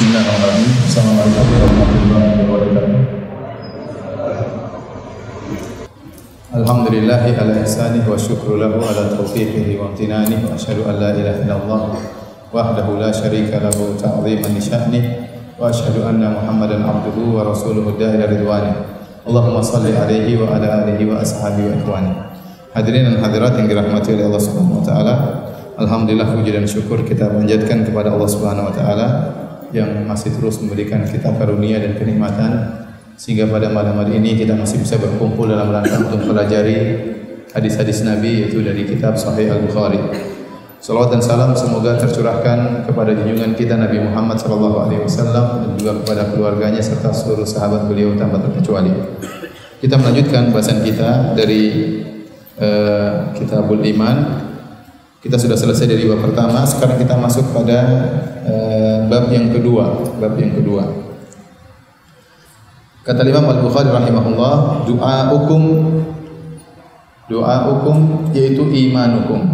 Bismillahirrahmanirrahim. Assalamualaikum warahmatullahi wabarakatuh. Alhamdulillahi ala ihsanih wa syukru lahu ala taufiqihi wa amtinanih wa asyhadu an la ilaha illallah wahdahu la syarika lahu ta'ziman li sya'nih wa asyhadu anna Muhammadan abduhu wa rasuluhu da'ila ridwanih. Allahumma salli alaihi wa ala alihi wa ashabihi wa ikhwani. Hadirin dan hadirat yang dirahmati oleh Allah Subhanahu wa taala. Alhamdulillah, puji dan syukur kita panjatkan kepada Allah Subhanahu wa taala yang masih terus memberikan kita karunia dan kenikmatan sehingga pada malam hari ini kita masih bisa berkumpul dalam rangka untuk mempelajari hadis-hadis Nabi, yaitu dari kitab Sahih Al-Bukhari. Salawat dan salam semoga tercurahkan kepada junjungan kita Nabi Muhammad SAW dan juga kepada keluarganya serta seluruh sahabat beliau tanpa terkecuali. Kita melanjutkan bahasan kita dari Kitabul Iman. Kita sudah selesai dari bab pertama, sekarang kita masuk pada bab yang kedua. Kata Imam Al-Bukhari rahimahullah, du'aukum yaitu imanukum.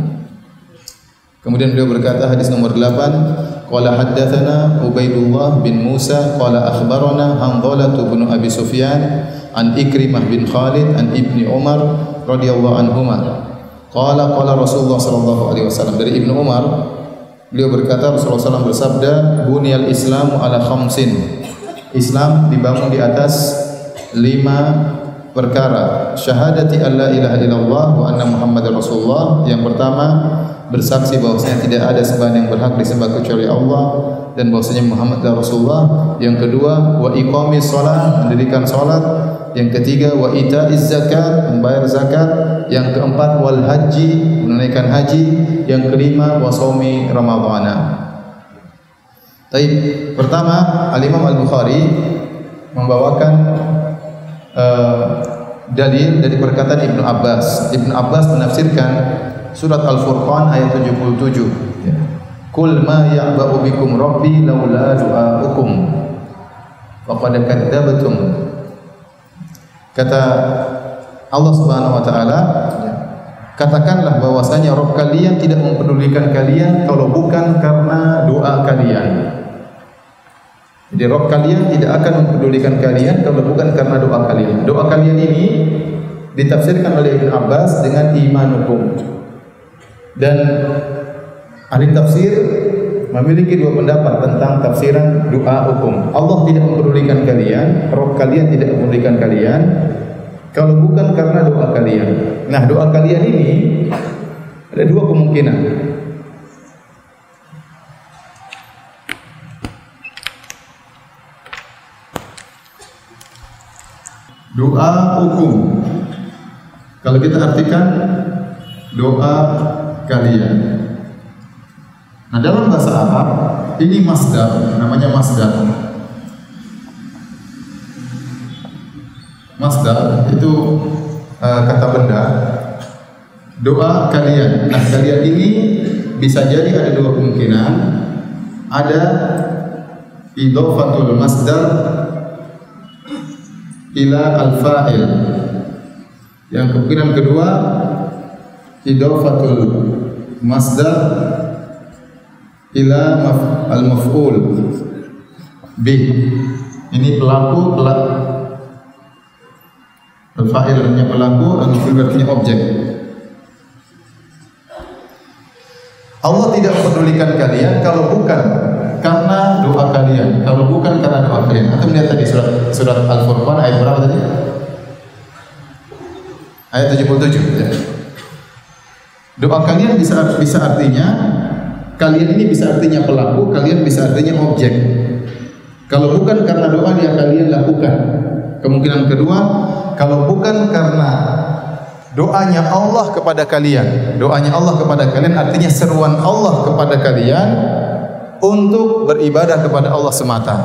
Kemudian beliau berkata, hadis nomor 8, qala haddatsana Ubaidullah bin Musa qala akhbarana Hanzalah bin Abi Sufyan an Ikrimah bin Khalid an Ibni Umar radhiyallahu anhuma. Qala Rasulullah sallallahu alaihi wasallam, dari Ibnu Umar beliau berkata, Rasulullah SAW bersabda, buniyal Islamu ala khamsin. Islam dibangun di atas 5 perkara. Syahadati alla ilaha illallah wa anna Muhammadar Rasulullah. Yang pertama, bersaksi bahwasanya tidak ada sembahan yang berhak disembah kecuali Allah dan bahwasanya Muhammad adalah Rasulullah. Yang kedua, wa iqamis shalah, mendirikan salat. Yang ketiga, wa itaiz zakat, membayar zakat. Yang keempat, wal haji, menunaikan haji. Yang kelima, wa shaumi ramadhana. Baik, pertama Al-Imam Al-Bukhari membawakan dalil dari perkataan Ibnu Abbas. Ibnu Abbas menafsirkan surat Al-Furqan ayat 77. Qul ma ya'ba'u bikum rabbi laula du'aukum faqad kadzdzabtum. Kata Allah Subhanahu wa taala, katakanlah bahwasanya Rabb kalian tidak mempedulikan kalian kalau bukan karena doa kalian. Jadi Rabb kalian tidak akan mempedulikan kalian kalau bukan karena doa kalian. Doa kalian ini ditafsirkan oleh Ibnu Abbas dengan imanukum. Dan ahli tafsir memiliki 2 pendapat tentang tafsiran doa hukum. Allah tidak mempedulikan kalian, Rabb kalian tidak mempedulikan kalian kalau bukan karena doa kalian. Nah, doa kalian ini ada 2 kemungkinan. Doa hukum, kalau kita artikan doa kalian. Nah, dalam bahasa Arab ini masdar, namanya masdar. Masdar itu kata benda. Doa kalian. Nah, kalian ini bisa jadi ada 2 kemungkinan. Ada idhofatul masdar ila al-fa'il. Yang kemungkinan kedua, idhofatul masdar ila al-maf'ul bih. Ini pelaku, al-fa'il artinya pelaku, al-maf'ul artinya objek. Allah tidak mempedulikan kalian kalau bukan karena doa kalian, kalau bukan karena doa kalian. Atau melihat tadi surat Al-Furqan ayat berapa tadi? Ayat 77 ya. Doa kalian bisa artinya, kalian ini bisa artinya pelaku, kalian bisa artinya objek. Kalau bukan karena doa yang kalian lakukan. Kemungkinan kedua, kalau bukan karena doanya Allah kepada kalian. Doanya Allah kepada kalian artinya seruan Allah kepada kalian untuk beribadah kepada Allah semata.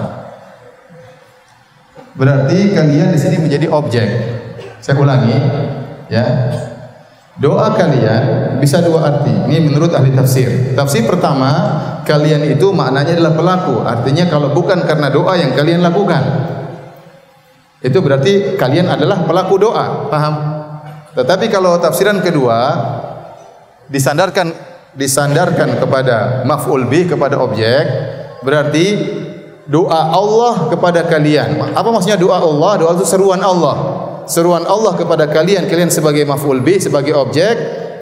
Berarti kalian di sini menjadi objek. Saya ulangi, ya. Doa kalian bisa 2 arti. Ini menurut ahli tafsir. Tafsir pertama, kalian itu maknanya adalah pelaku. Artinya kalau bukan karena doa yang kalian lakukan, itu berarti kalian adalah pelaku doa. Paham? Tetapi kalau tafsiran kedua disandarkan kepada maf'ul bih, kepada objek, berarti doa Allah kepada kalian. Apa maksudnya doa Allah? Doa itu seruan Allah. Seruan Allah kepada kalian, kalian sebagai maf'ul bih, sebagai objek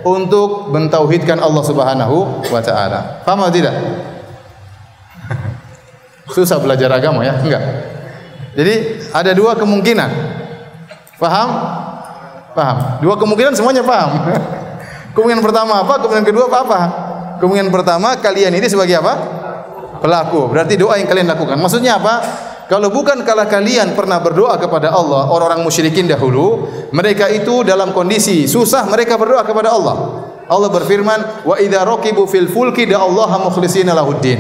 untuk mentauhidkan Allah Subhanahu wa taala. Paham atau tidak? Susah belajar agama ya? Enggak. Jadi ada dua kemungkinan. Paham? Paham. Dua kemungkinan semuanya paham. Kemungkinan pertama apa? Kemungkinan kedua apa? Kemungkinan pertama, kalian ini sebagai apa? Pelaku. Berarti doa yang kalian lakukan. Maksudnya apa? Kalau bukan kala kalian pernah berdoa kepada Allah, orang-orang musyrikin dahulu, mereka itu dalam kondisi susah, mereka berdoa kepada Allah. Allah berfirman, "Wa idza raqibu fil fulki da'allaha mukhlishina lahuddin.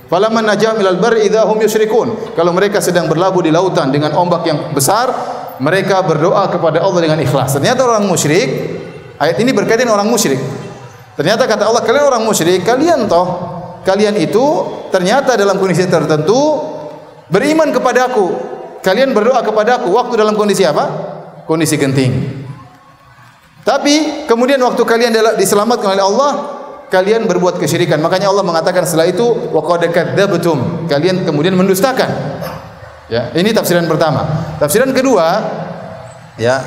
Falamma najahum ilal barri idza hum yusyrikun." Kalau mereka sedang berlabuh di lautan dengan ombak yang besar, mereka berdoa kepada Allah dengan ikhlas. Ternyata orang musyrik, ayat ini berkaitan orang musyrik. Ternyata kata Allah, kalian orang musyrik, kalian itu ternyata dalam kondisi tertentu beriman kepadaku. Kalian berdoa kepadaku waktu dalam kondisi apa? Kondisi genting. Tapi kemudian waktu kalian diselamatkan oleh Allah, kalian berbuat kesyirikan. Makanya Allah mengatakan setelah itu, wa qad kadzabtum. Kalian kemudian mendustakan. Ya, ini tafsiran pertama. Tafsiran kedua, ya.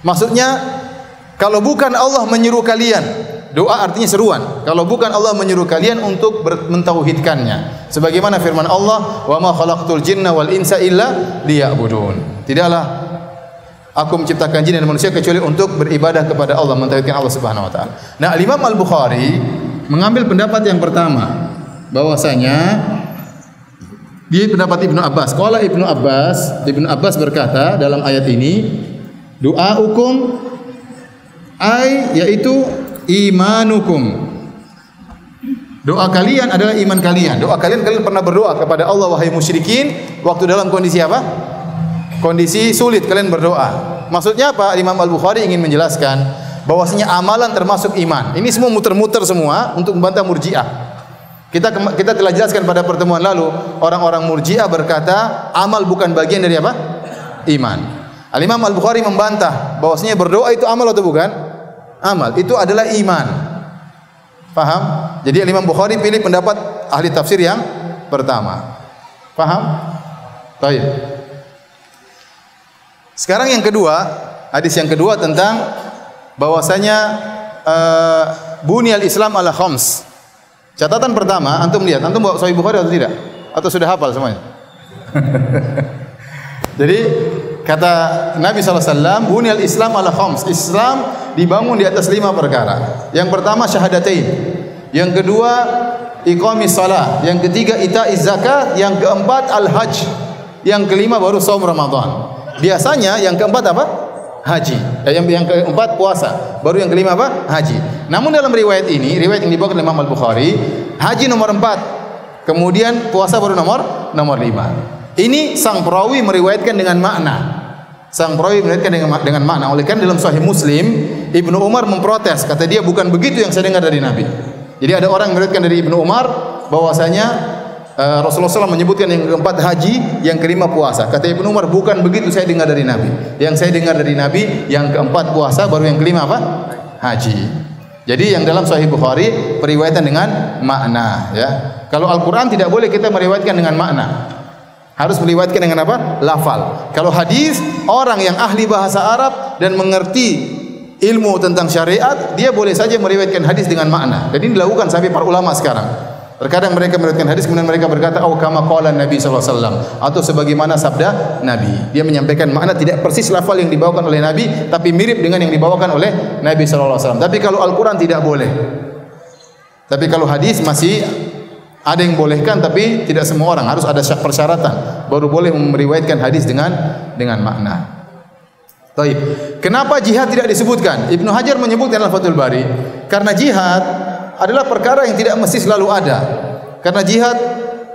Maksudnya kalau bukan Allah menyuruh kalian, doa artinya seruan. Kalau bukan Allah menyuruh kalian untuk mentauhidkannya. Sebagaimana firman Allah, "Wa ma khalaqtul jinna wal insa illa liya'budun." Tidaklah aku menciptakan jin dan manusia kecuali untuk beribadah kepada Allah, mentauhidkan Allah Subhanahu wa taala. Nah, Imam Al-Bukhari mengambil pendapat yang pertama, bahwasanya dia pendapat Ibnu Abbas. Qala Ibnu Abbas berkata dalam ayat ini, doaukum yaitu imanukum. Doa kalian adalah iman kalian. Doa kalian pernah berdoa kepada Allah, wahai musyrikin, waktu dalam kondisi apa? Kondisi sulit kalian berdoa. Maksudnya apa? Imam Al-Bukhari ingin menjelaskan bahwasanya amalan termasuk iman. Ini semua muter-muter semua untuk membantah Murji'ah. Kita telah jelaskan pada pertemuan lalu, orang-orang Murji'ah berkata amal bukan bagian dari apa? Iman. Al-Imam Al-Bukhari membantah bahwasanya berdoa itu amal atau bukan? Amal. Itu adalah iman. Paham? Jadi Imam Bukhari pilih pendapat ahli tafsir yang pertama. Paham? Baik. Sekarang yang kedua, hadis yang kedua tentang bahwasanya bunyal Islam ala khams. Catatan pertama, antum lihat, antum bawa Sahih Bukhari atau tidak? Atau sudah hafal semuanya? Jadi kata Nabi SAW, bunyal Islam ala khams. Islam dibangun di atas 5 perkara. Yang pertama syahadatain. Yang kedua iqamis salah. Yang ketiga ita'iz zakat. Yang keempat al-hajj. Yang kelima baru shaum Ramadan. Biasanya yang keempat apa? Haji. Yang keempat puasa. Baru yang kelima apa? Haji. Namun dalam riwayat ini, riwayat yang dibawakan oleh Imam Al-Bukhari, haji nomor 4. Kemudian puasa baru nomor 5. Ini sang perawi meriwayatkan dengan makna. Sang perawi meriwayatkan dengan makna. Oleh karena dalam Sahih Muslim, Ibnu Umar memprotes, kata dia bukan begitu yang saya dengar dari Nabi. Jadi ada orang meriwayatkan dari Ibnu Umar bahwasanya Rasulullah SAW menyebutkan yang keempat haji, yang kelima puasa. Kata Ibnu Umar, bukan begitu saya dengar dari Nabi. Yang saya dengar dari Nabi, yang keempat puasa, baru yang kelima apa? Haji. Jadi yang dalam Sahih Bukhari periwayatan dengan makna. Ya. Kalau Al-Quran tidak boleh kita meriwayatkan dengan makna. Harus meriwayatkan dengan apa? Lafal. Kalau hadis, orang yang ahli bahasa Arab dan mengerti ilmu tentang syariat, dia boleh saja meriwayatkan hadis dengan makna. Dan ini dilakukan sampai para ulama sekarang. Terkadang mereka meriwayatkan hadis kemudian mereka berkata, "Oh kama qala Nabi sallallahu alaihi wasallam," atau sebagaimana sabda Nabi. Dia menyampaikan makna tidak persis lafal yang dibawakan oleh Nabi, tapi mirip dengan yang dibawakan oleh Nabi sallallahu alaihi wasallam. Tapi kalau Al-Qur'an tidak boleh. Tapi kalau hadis masih ada yang bolehkan, tapi tidak semua orang, harus ada persyaratan baru boleh meriwayatkan hadis dengan makna. Baik. Kenapa jihad tidak disebutkan? Ibnu Hajar menyebutkan dalam Fathul Bari, karena jihad adalah perkara yang tidak mesti selalu ada. Karena jihad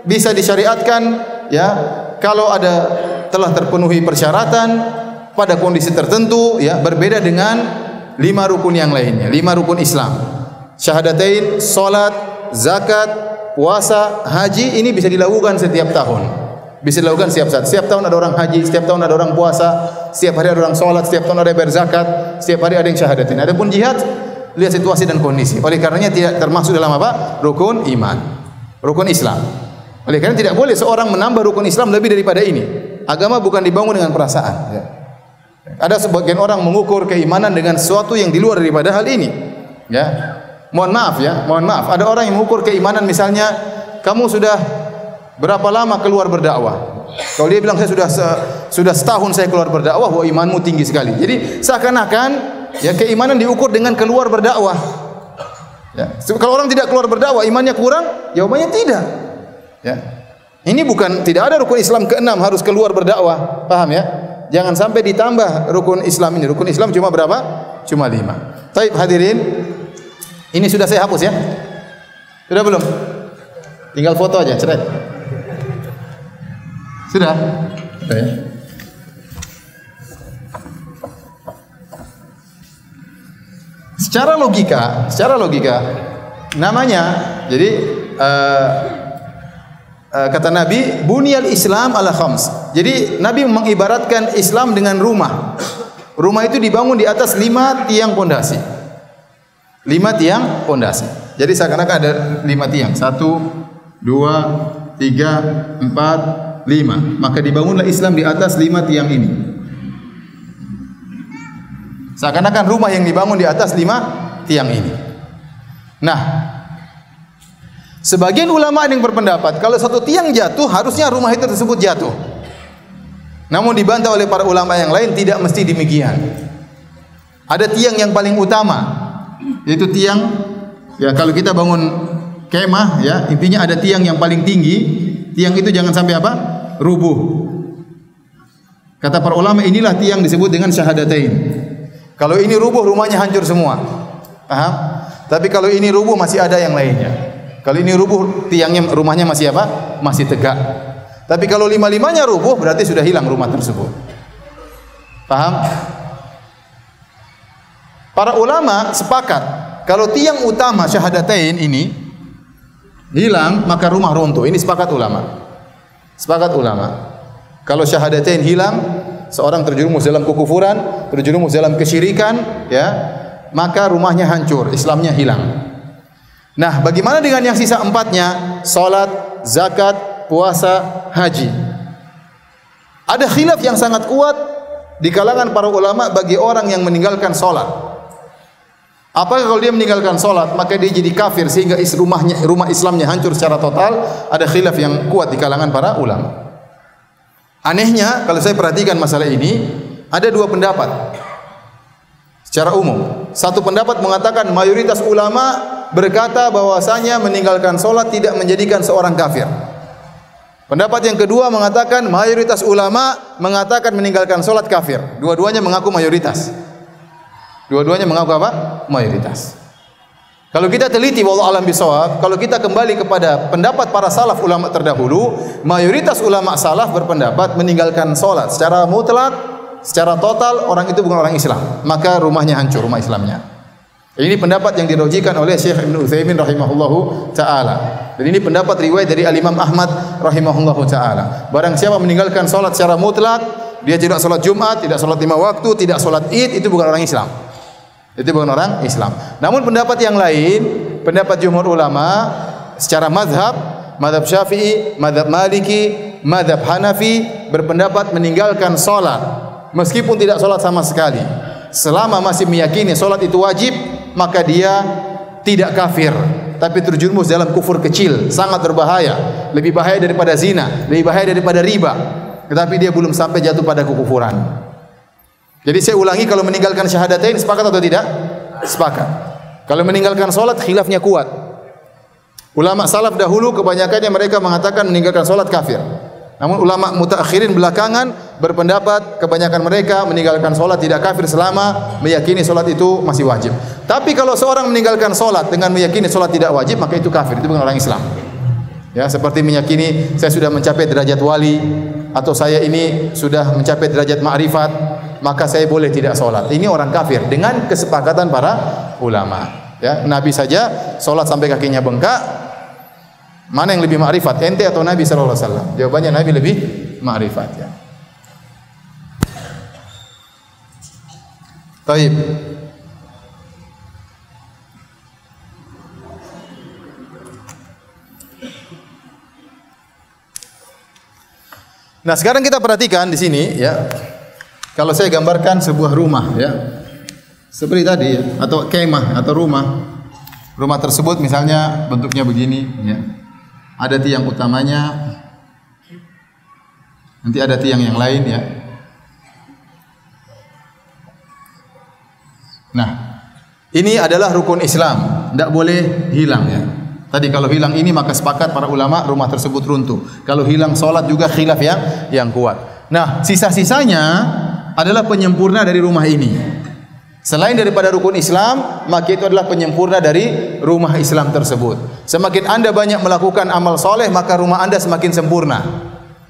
bisa disyariatkan ya kalau telah terpenuhi persyaratan pada kondisi tertentu ya, berbeda dengan 5 rukun yang lainnya, 5 rukun Islam. Syahadatain, salat, zakat, puasa, haji, ini bisa dilakukan setiap tahun. Bisa dilakukan setiap saat. Setiap tahun ada orang haji, setiap tahun ada orang puasa, setiap hari ada orang salat, setiap tahun ada yang berzakat, setiap hari ada yang syahadatain. Adapun jihad, lihat situasi dan kondisi. Oleh karenanya tidak termasuk dalam apa? Rukun iman, rukun Islam. Oleh karena tidak boleh seorang menambah rukun Islam lebih daripada ini. Agama bukan dibangun dengan perasaan. Ya. Ada sebagian orang mengukur keimanan dengan sesuatu yang di luar daripada hal ini. Ya. Mohon maaf ya, mohon maaf. Ada orang yang mengukur keimanan misalnya, kamu sudah berapa lama keluar berdakwah? Kalau dia bilang saya sudah setahun saya keluar berdakwah, wah imanmu tinggi sekali. Jadi seakan-akan ya keimanan diukur dengan keluar berdakwah. Ya. Kalau orang tidak keluar berdakwah, imannya kurang? Jawabannya tidak. Ya. Ini bukan, tidak ada rukun Islam ke-6 harus keluar berdakwah. Paham ya? Jangan sampai ditambah rukun Islam ini. Rukun Islam cuma berapa? Cuma 5. Baik hadirin, ini sudah saya hapus ya? Sudah belum? Tinggal foto aja, ceret. Sudah? Sudah ya? Secara logika namanya, jadi kata Nabi, bunyal Islam ala khams. Jadi Nabi mengibaratkan Islam dengan rumah. Rumah itu dibangun di atas 5 tiang pondasi. 5 tiang pondasi. Jadi seakan-akan ada 5 tiang. 1, 2, 3, 4, 5. Maka dibangunlah Islam di atas 5 tiang ini. Seakan-akan rumah yang dibangun di atas 5 tiang ini. Nah, sebagian ulama yang berpendapat kalau satu tiang jatuh harusnya rumah itu tersebut jatuh. Namun dibantah oleh para ulama yang lain, tidak mesti demikian. Ada tiang yang paling utama, yaitu tiang ya kalau kita bangun kemah ya, intinya ada tiang yang paling tinggi. Tiang itu jangan sampai apa? Rubuh. Kata para ulama, inilah tiang disebut dengan syahadatain. Kalau ini rubuh rumahnya hancur semua. Paham? Tapi kalau ini rubuh masih ada yang lainnya. Kalau ini rubuh, tiangnya rumahnya masih apa? Masih tegak. Tapi kalau 5-5-nya rubuh, berarti sudah hilang rumah tersebut. Paham? Para ulama sepakat, kalau tiang utama syahadatain ini hilang, maka rumah runtuh. Ini sepakat ulama. Sepakat ulama. Kalau syahadatain hilang, seorang terjerumus dalam kekufuran, terjerumus dalam kesyirikan, ya, maka rumahnya hancur, Islamnya hilang. Nah, bagaimana dengan yang sisa 4-nya? Salat, zakat, puasa, haji. Ada khilaf yang sangat kuat di kalangan para ulama bagi orang yang meninggalkan salat. Apakah kalau dia meninggalkan salat maka dia jadi kafir sehingga rumah Islamnya hancur secara total? Ada khilaf yang kuat di kalangan para ulama. Anehnya kalau saya perhatikan masalah ini, ada 2 pendapat secara umum. Satu pendapat mengatakan mayoritas ulama berkata bahwasanya meninggalkan salat tidak menjadikan seorang kafir. Pendapat yang kedua mengatakan mayoritas ulama mengatakan meninggalkan salat kafir. Dua-duanya mengaku mayoritas. Dua-duanya mengaku apa? Mayoritas. Kalau kita teliti wallahu alam bisawab, kalau kita kembali kepada pendapat para salaf ulama terdahulu, mayoritas ulama salaf berpendapat meninggalkan salat secara mutlak, secara total orang itu bukan orang Islam, maka rumahnya hancur, rumah Islamnya. Ini pendapat yang dirojikan oleh Syekh Ibnu Utsaimin rahimahullahu taala. Dan ini pendapat riwayat dari Al-Imam Ahmad rahimahullahu taala. Barang siapa meninggalkan salat secara mutlak, dia tidak salat Jumat, tidak salat 5 waktu, tidak salat Id, itu bukan orang Islam. Itu bukan orang Islam. Namun pendapat yang lain, pendapat jumhur ulama secara mazhab Syafi'i, mazhab Maliki, mazhab Hanafi berpendapat meninggalkan salat meskipun tidak salat sama sekali, selama masih meyakini salat itu wajib, maka dia tidak kafir, tapi terjerumus dalam kufur kecil, sangat berbahaya, lebih bahaya daripada zina, lebih bahaya daripada riba. Tetapi dia belum sampai jatuh pada kekufuran. Jadi saya ulangi, kalau meninggalkan syahadatain sepakat atau tidak? Sepakat. Kalau meninggalkan salat khilafnya kuat. Ulama salaf dahulu kebanyakannya mereka mengatakan meninggalkan salat kafir. Namun ulama mutaakhirin belakangan berpendapat kebanyakan mereka meninggalkan salat tidak kafir selama meyakini salat itu masih wajib. Tapi kalau seorang meninggalkan salat dengan meyakini salat tidak wajib, maka itu kafir, itu bukan orang Islam. Ya, seperti meyakini saya sudah mencapai derajat wali atau saya ini sudah mencapai derajat ma'rifat, maka saya boleh tidak salat. Ini orang kafir dengan kesepakatan para ulama. Ya, Nabi saja salat sampai kakinya bengkak. Mana yang lebih ma'rifat, ente atau Nabi sallallahu alaihi wasallam? Jawabannya Nabi lebih ma'rifat, ya. Baik. Nah, sekarang kita perhatikan di sini ya. Kalau saya gambarkan sebuah rumah ya. Seperti tadi ya, atau kemah atau rumah. Rumah tersebut misalnya bentuknya begini ya. Ada tiang utamanya. Nanti ada tiang yang lain ya. Nah, ini adalah rukun Islam, tidak boleh hilang ya. Tadi kalau hilang ini maka sepakat para ulama rumah tersebut runtuh. Kalau hilang solat juga khilaf yang kuat. Nah, sisa-sisanya adalah penyempurna dari rumah ini. Selain daripada rukun Islam, maka itu adalah penyempurna dari rumah Islam tersebut. Semakin Anda banyak melakukan amal soleh, maka rumah Anda semakin sempurna.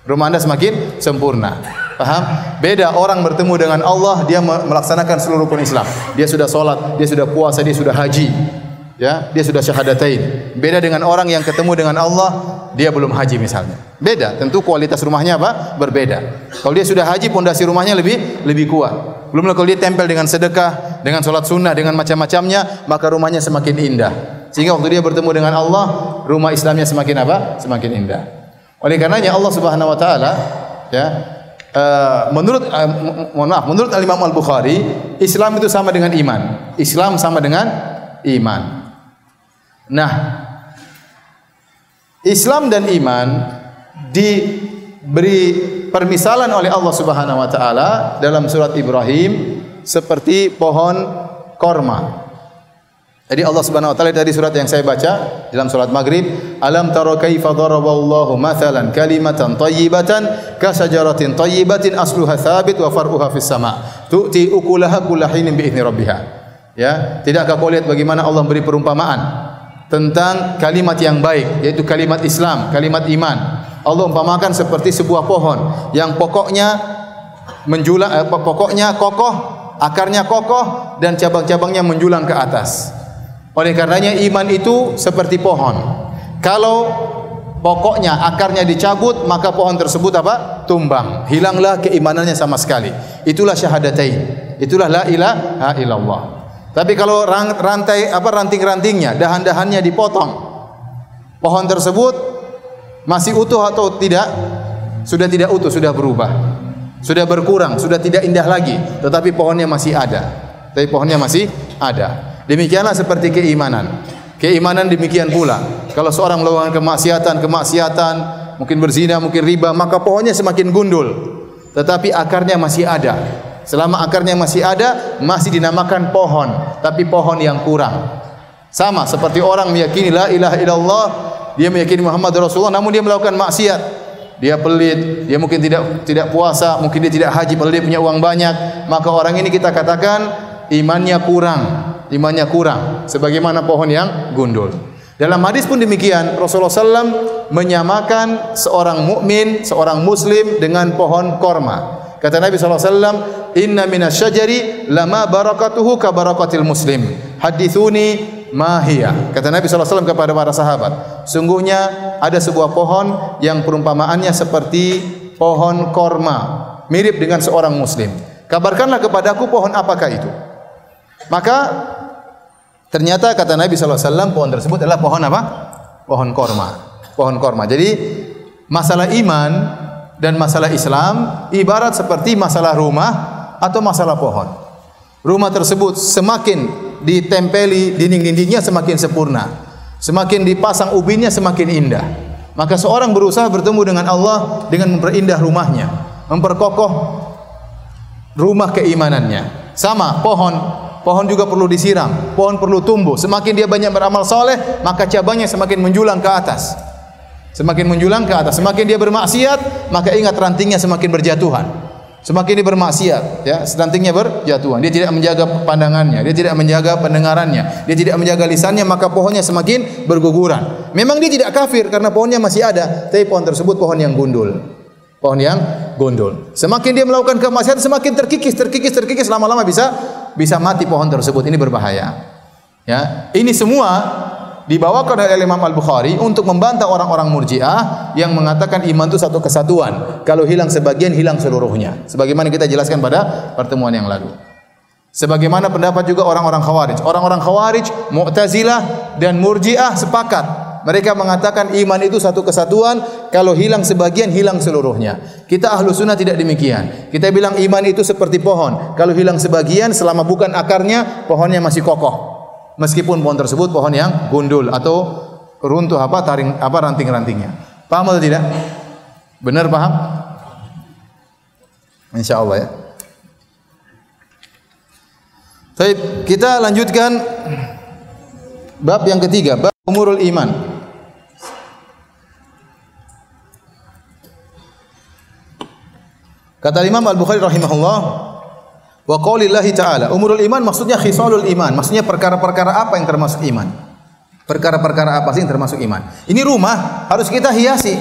Rumah Anda semakin sempurna. Paham? Beda orang bertemu dengan Allah, dia melaksanakan seluruh rukun Islam. Dia sudah solat, dia sudah puasa, dia sudah haji. Ya, dia sudah syahadatain. Beda dengan orang yang ketemu dengan Allah, dia belum haji misalnya. Beda, tentu kualitas rumahnya apa? Berbeda. Kalau dia sudah haji, pondasi rumahnya lebih kuat. Belum lagi kalau dia tempel dengan sedekah, dengan salat sunnah, dengan macam-macamnya, maka rumahnya semakin indah. Sehingga waktu dia bertemu dengan Allah, rumah Islamnya semakin apa? Semakin indah. Oleh karenanya Allah Subhanahu wa taala ya, menurut Imam Al-Bukhari, Islam itu sama dengan iman. Islam sama dengan iman. Nah, Islam dan iman diberi permisalan oleh Allah Subhanahu wa taala dalam surat Ibrahim seperti pohon korma. Jadi Allah Subhanahu wa taala dari surat yang saya baca dalam surat Maghrib, alam tara kaifa daraballahu mathalan kalimatan thayyibatan ka syajaratin thayyibatin asluha tsabit wa far'uha fis sama' tu'ti ukulaha kullahinin bi idzni rabbiha. Ya, tidakkah kau lihat bagaimana Allah beri perumpamaan tentang kalimat yang baik, yaitu kalimat Islam, kalimat iman. Allah umpamakan seperti sebuah pohon yang pokoknya menjulang, pokoknya kokoh, akarnya kokoh dan cabang-cabangnya menjulang ke atas. Oleh karenanya iman itu seperti pohon. Kalau pokoknya akarnya dicabut, maka pohon tersebut apa? Tumbang. Hilanglah keimanannya sama sekali. Itulah syahadatain. Itulah la ilaha illallah. Tapi kalau ranting-rantingnya, dahan-dahannya dipotong, pohon tersebut masih utuh atau tidak? Sudah tidak utuh, sudah berubah, sudah berkurang, sudah tidak indah lagi. Tetapi pohonnya masih ada. Demikianlah seperti keimanan. Keimanan demikian pula. Kalau seorang melakukan kemaksiatan, mungkin berzina, mungkin riba, maka pohonnya semakin gundul. Tetapi akarnya masih ada. Selama akarnya masih ada, masih dinamakan pohon, tapi pohon yang kurang. Sama seperti orang meyakini la ilaha illallah, dia meyakini Muhammad Rasulullah, namun dia melakukan maksiat. Dia pelit, dia mungkin tidak puasa, mungkin dia tidak haji, padahal dia punya uang banyak. Maka orang ini kita katakan imannya kurang, sebagaimana pohon yang gundul. Dalam hadis pun demikian, Rasulullah SAW menyamakan seorang mukmin, seorang muslim dengan pohon korma. Kata Nabi SAW, inna minasyajari lama barakatuhu ka barakatil muslim. Hadithuni mahiyah. Kata Nabi SAW kepada para sahabat, sungguhnya ada sebuah pohon yang perumpamaannya seperti pohon korma, mirip dengan seorang muslim. Kabarkanlah kepadaku pohon apakah itu. Maka ternyata kata Nabi SAW, pohon tersebut adalah pohon apa? Pohon korma. Pohon korma. Jadi masalah iman dan masalah Islam ibarat seperti masalah rumah atau masalah pohon. Rumah tersebut semakin ditempeli dinding-dindingnya semakin sempurna, semakin dipasang ubinnya semakin indah. Maka seorang berusaha bertemu dengan Allah dengan memperindah rumahnya, memperkokoh rumah keimanannya. Sama pohon juga perlu disiram, pohon perlu tumbuh. Semakin dia banyak beramal soleh, maka cabangnya semakin menjulang ke atas. Semakin menjulang ke atas, semakin dia bermaksiat, maka ingat rantingnya semakin berjatuhan. Semakin dia bermaksiat, ya, rantingnya berjatuhan. Dia tidak menjaga pandangannya, dia tidak menjaga pendengarannya, dia tidak menjaga lisannya, maka pohonnya semakin berguguran. Memang dia tidak kafir karena pohonnya masih ada, tapi pohon tersebut pohon yang gundul. Pohon yang gundul. Semakin dia melakukan kemaksiatan, semakin terkikis, lama-lama bisa mati pohon tersebut. Ini berbahaya. Ya, ini semua dibawakan oleh Imam Al-Bukhari untuk membantah orang-orang Murji'ah yang mengatakan iman itu satu kesatuan. Kalau hilang sebagian, hilang seluruhnya. Sebagaimana kita jelaskan pada pertemuan yang lalu. Sebagaimana pendapat juga orang-orang Khawarij. Orang-orang Khawarij, Mu'tazilah dan Murji'ah sepakat. Mereka mengatakan iman itu satu kesatuan. Kalau hilang sebagian, hilang seluruhnya. Kita ahlu sunnah tidak demikian. Kita bilang iman itu seperti pohon. Kalau hilang sebagian, selama bukan akarnya, pohonnya masih kokoh. Meskipun pohon tersebut pohon yang gundul atau runtuh ranting-rantingnya. Paham atau tidak? Benar paham? Insya Allah ya. Baik, kita lanjutkan bab yang ketiga, bab umurul iman. Kata Imam Al-Bukhari rahimahullah, wa qaulillahi ta'ala, umurul iman maksudnya khisalul iman, maksudnya perkara-perkara apa yang termasuk iman. Perkara-perkara apa sih yang termasuk iman? Ini rumah harus kita hiasi.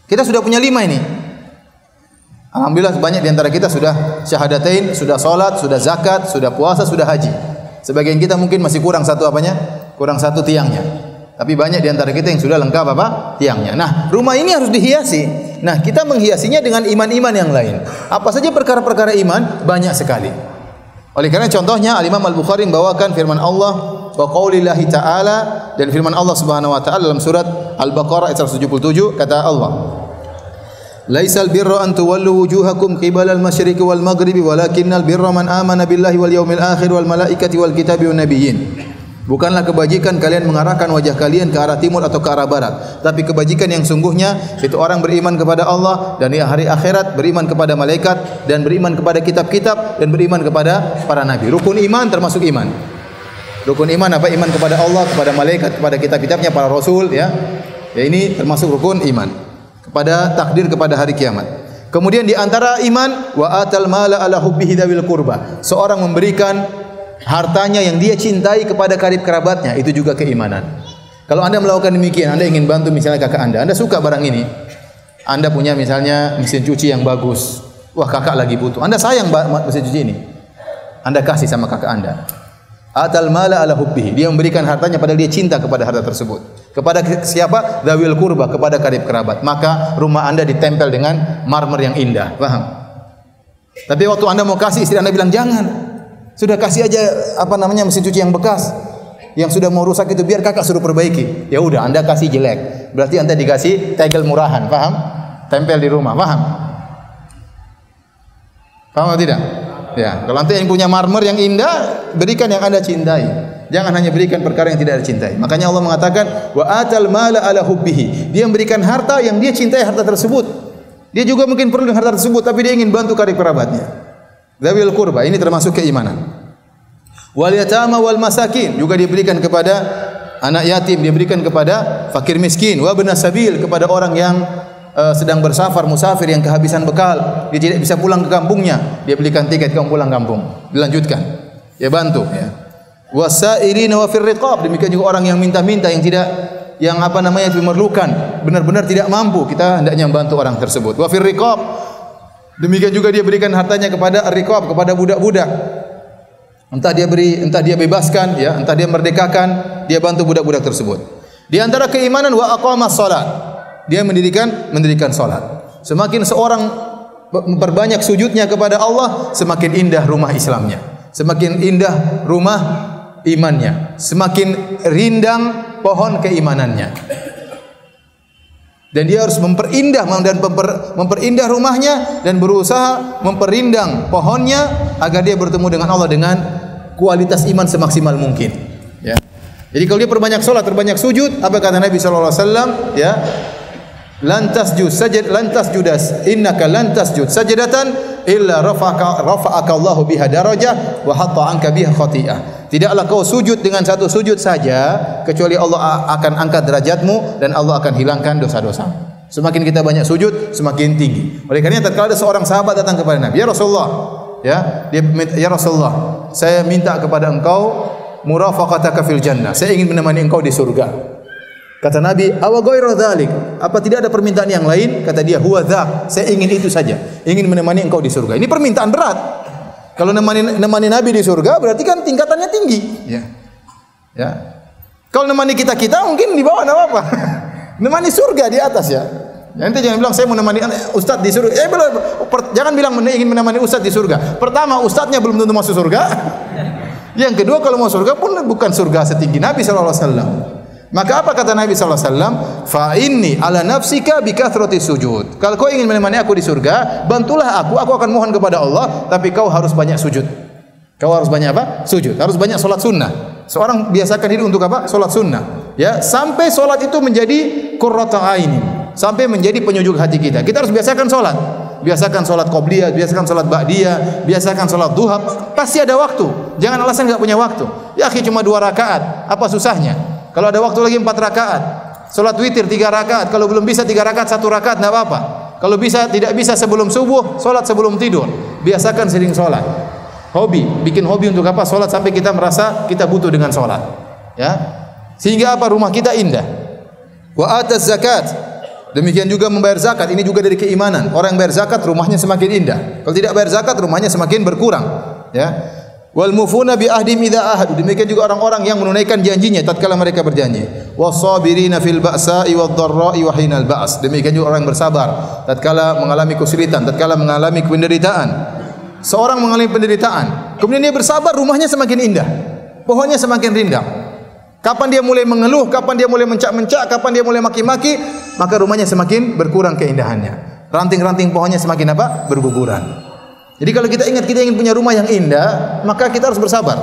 Kita sudah punya 5 ini. Alhamdulillah banyak di antara kita sudah syahadatain, sudah salat, sudah zakat, sudah puasa, sudah haji. Sebagian kita mungkin masih kurang satu apanya? Kurang satu tiangnya. Tapi banyak di antara kita yang sudah lengkap apa? Tiangnya. Nah, rumah ini harus dihiasi. Nah, kita menghiasinya dengan iman-iman yang lain. Apa saja perkara-perkara iman? Banyak sekali. Oleh karena contohnya Al-Imam Al-Bukhari membawakan firman Allah wa qaulillahi ta'ala, dan firman Allah Subhanahu wa taala dalam surat Al-Baqarah ayat 177, kata Allah, laisal birra an tuwallu wujuhakum qibalal masyriqi wal maghribi walakinnal birra man amana billahi wal yawmil akhir wal malaikati wal kitabi wan nabiyyin. Bukanlah kebajikan kalian mengarahkan wajah kalian ke arah timur atau ke arah barat, tapi kebajikan yang sungguhnya itu orang beriman kepada Allah dan di hari akhirat, beriman kepada malaikat dan beriman kepada kitab-kitab dan beriman kepada para nabi. Rukun iman termasuk iman. Rukun iman apa? Iman kepada Allah, kepada malaikat, kepada kitab-kitabnya, para rasul ya. Ya, ini termasuk rukun iman. Kepada takdir, kepada hari kiamat. Kemudian di antara iman wa atal mala ala hubbihi dzawil qurba. Seorang memberikan hartanya yang dia cintai kepada karib kerabatnya, itu juga keimanan. Kalau Anda melakukan demikian, Anda ingin bantu misalnya kakak Anda suka barang ini. Anda punya misalnya mesin cuci yang bagus. Wah, kakak lagi butuh. Anda sayang mesin cuci ini. Anda kasih sama kakak Anda. Atal mala ala hubbihi. Dia memberikan hartanya padahal dia cinta kepada harta tersebut. Kepada siapa? Dzawil qurba, kepada karib kerabat. Maka rumah Anda ditempel dengan marmer yang indah. Paham? Tapi waktu Anda mau kasih, istri Anda bilang jangan. Sudah kasih aja mesin cuci yang bekas, yang sudah mau rusak itu biar kakak suruh perbaiki. Ya udah, Anda kasih jelek. Berarti Anda dikasih tegel murahan, paham? Tempel di rumah, paham? Paham atau tidak? Ya, kalau nanti yang punya marmer yang indah, berikan yang Anda cintai. Jangan hanya berikan perkara yang tidak Anda cintai. Makanya Allah mengatakan wa atal mala ala hubbihi. Dia memberikan harta yang dia cintai harta tersebut. Dia juga mungkin perlu dengan harta tersebut, tapi dia ingin bantu karib kerabatnya. Dzawil qurba, ini termasuk keimanan. Wal yatama wal masakin, juga diberikan kepada anak yatim, diberikan kepada fakir miskin. Wa ibnas sabil, kepada orang yang sedang bersafar, musafir yang kehabisan bekal, dia tidak bisa pulang ke kampungnya, dia belikan tiket pulang kampung. Dilanjutkan. Ya bantu ya. Wasailina wa fir riqab, demikian juga orang yang minta-minta, yang tidak memerlukan, benar-benar tidak mampu, kita hendaknya membantu orang tersebut. Wa fir riqab, demikian juga dia berikan hartanya kepada ar-riqab, kepada budak-budak. Entah dia bebaskan ya, entah dia merdekakan, dia bantu budak-budak tersebut. Di antara keimanan wa aqamas salat. Dia mendirikan salat. Semakin seorang memperbanyak sujudnya kepada Allah, semakin indah rumah Islamnya. Semakin indah rumah imannya. Semakin rindang pohon keimanannya. Dan dia harus memperindah rumahnya dan berusaha memperindang pohonnya agar dia bertemu dengan Allah dengan kualitas iman semaksimal mungkin. Ya. Jadi kalau dia perbanyak salat, terbanyak sujud, apa kata Nabi sallallahu alaihi wasallam? Ya. Lantas judas innaka lantas jud sajdatan illa rafa'aka Allahu biha darajah wa hatta anka biha khati'ah. Tidaklah kau sujud dengan satu sujud saja kecuali Allah akan angkat derajatmu dan Allah akan hilangkan dosa-dosa. Semakin kita banyak sujud, semakin tinggi. Oleh karena tatkala ada seorang sahabat datang kepada Nabi, "Ya Rasulullah, ya Rasulullah, saya minta kepada engkau murafaqataka fil jannah. Saya ingin menemani engkau di surga." Kata Nabi, "Awa ghairu dzalik?" Apa tidak ada permintaan yang lain? Kata dia, "Huwa dzak." Saya ingin itu saja, ingin menemani engkau di surga. Ini permintaan berat. Kalau nemani Nabi di surga berarti kan tingkatannya tinggi, ya. Ya. Kalau nemani kita mungkin di bawah enggak apa-apa. Nemani surga di atas ya. Nanti jangan bilang saya mau nemani ustaz di surga. Jangan bilang ingin menemani ustaz di surga. Pertama, ustaznya belum tentu masuk surga. Yang kedua, kalau mau surga pun bukan surga setinggi Nabi sallallahu alaihi wasallam. Maka apa kata Nabi sallallahu alaihi wasallam? Fa inni ala nafsika bi kathrati sujud. Kalau kau ingin menemani aku di surga, bantulah aku akan mohon kepada Allah, tapi kau harus banyak sujud. Kau harus banyak apa? Sujud. Harus banyak salat sunnah. Seorang biasakan diri untuk apa? Salat sunnah. Ya, sampai salat itu menjadi qurratu aini, sampai menjadi penyujuk hati kita. Kita harus biasakan salat. Biasakan salat qobliyah, biasakan salat ba'diyah, biasakan salat duha. Pasti ada waktu. Jangan alasan enggak punya waktu. Ya akhi, cuma 2 rakaat, apa susahnya? Kalau ada waktu lagi 4 rakaat. Salat witir 3 rakaat. Kalau belum bisa 3 rakaat, 1 rakaat enggak apa-apa. Kalau tidak bisa sebelum subuh, salat sebelum tidur. Biasakan sering salat. Hobi, bikin hobi untuk apa? Salat sampai kita merasa kita butuh dengan salat. Ya. Sehingga apa? Rumah kita indah. Wa ataz zakat. Demikian juga membayar zakat, ini juga dari keimanan. Orang yang bayar zakat rumahnya semakin indah. Kalau tidak bayar zakat rumahnya semakin berkurang. Ya. Wal mufuna bi ahdim idza ahadu. Demikian juga orang-orang yang menunaikan janjinya tatkala mereka berjanji. Wasabirina fil ba'sa'i wad dharra'i wa hinal ba's. Demikian juga orang yang bersabar tatkala mengalami kesulitan, tatkala mengalami penderitaan. Seorang mengalami penderitaan, kemudian dia bersabar, rumahnya semakin indah. Pohonnya semakin rindang. Kapan dia mulai mengeluh, kapan dia mulai mencak-mencak, kapan dia mulai maki-maki, maka rumahnya semakin berkurang keindahannya. Ranting-ranting pohonnya semakin apa? Berguguran. Jadi kalau kita ingat kita ingin punya rumah yang indah, maka kita harus bersabar.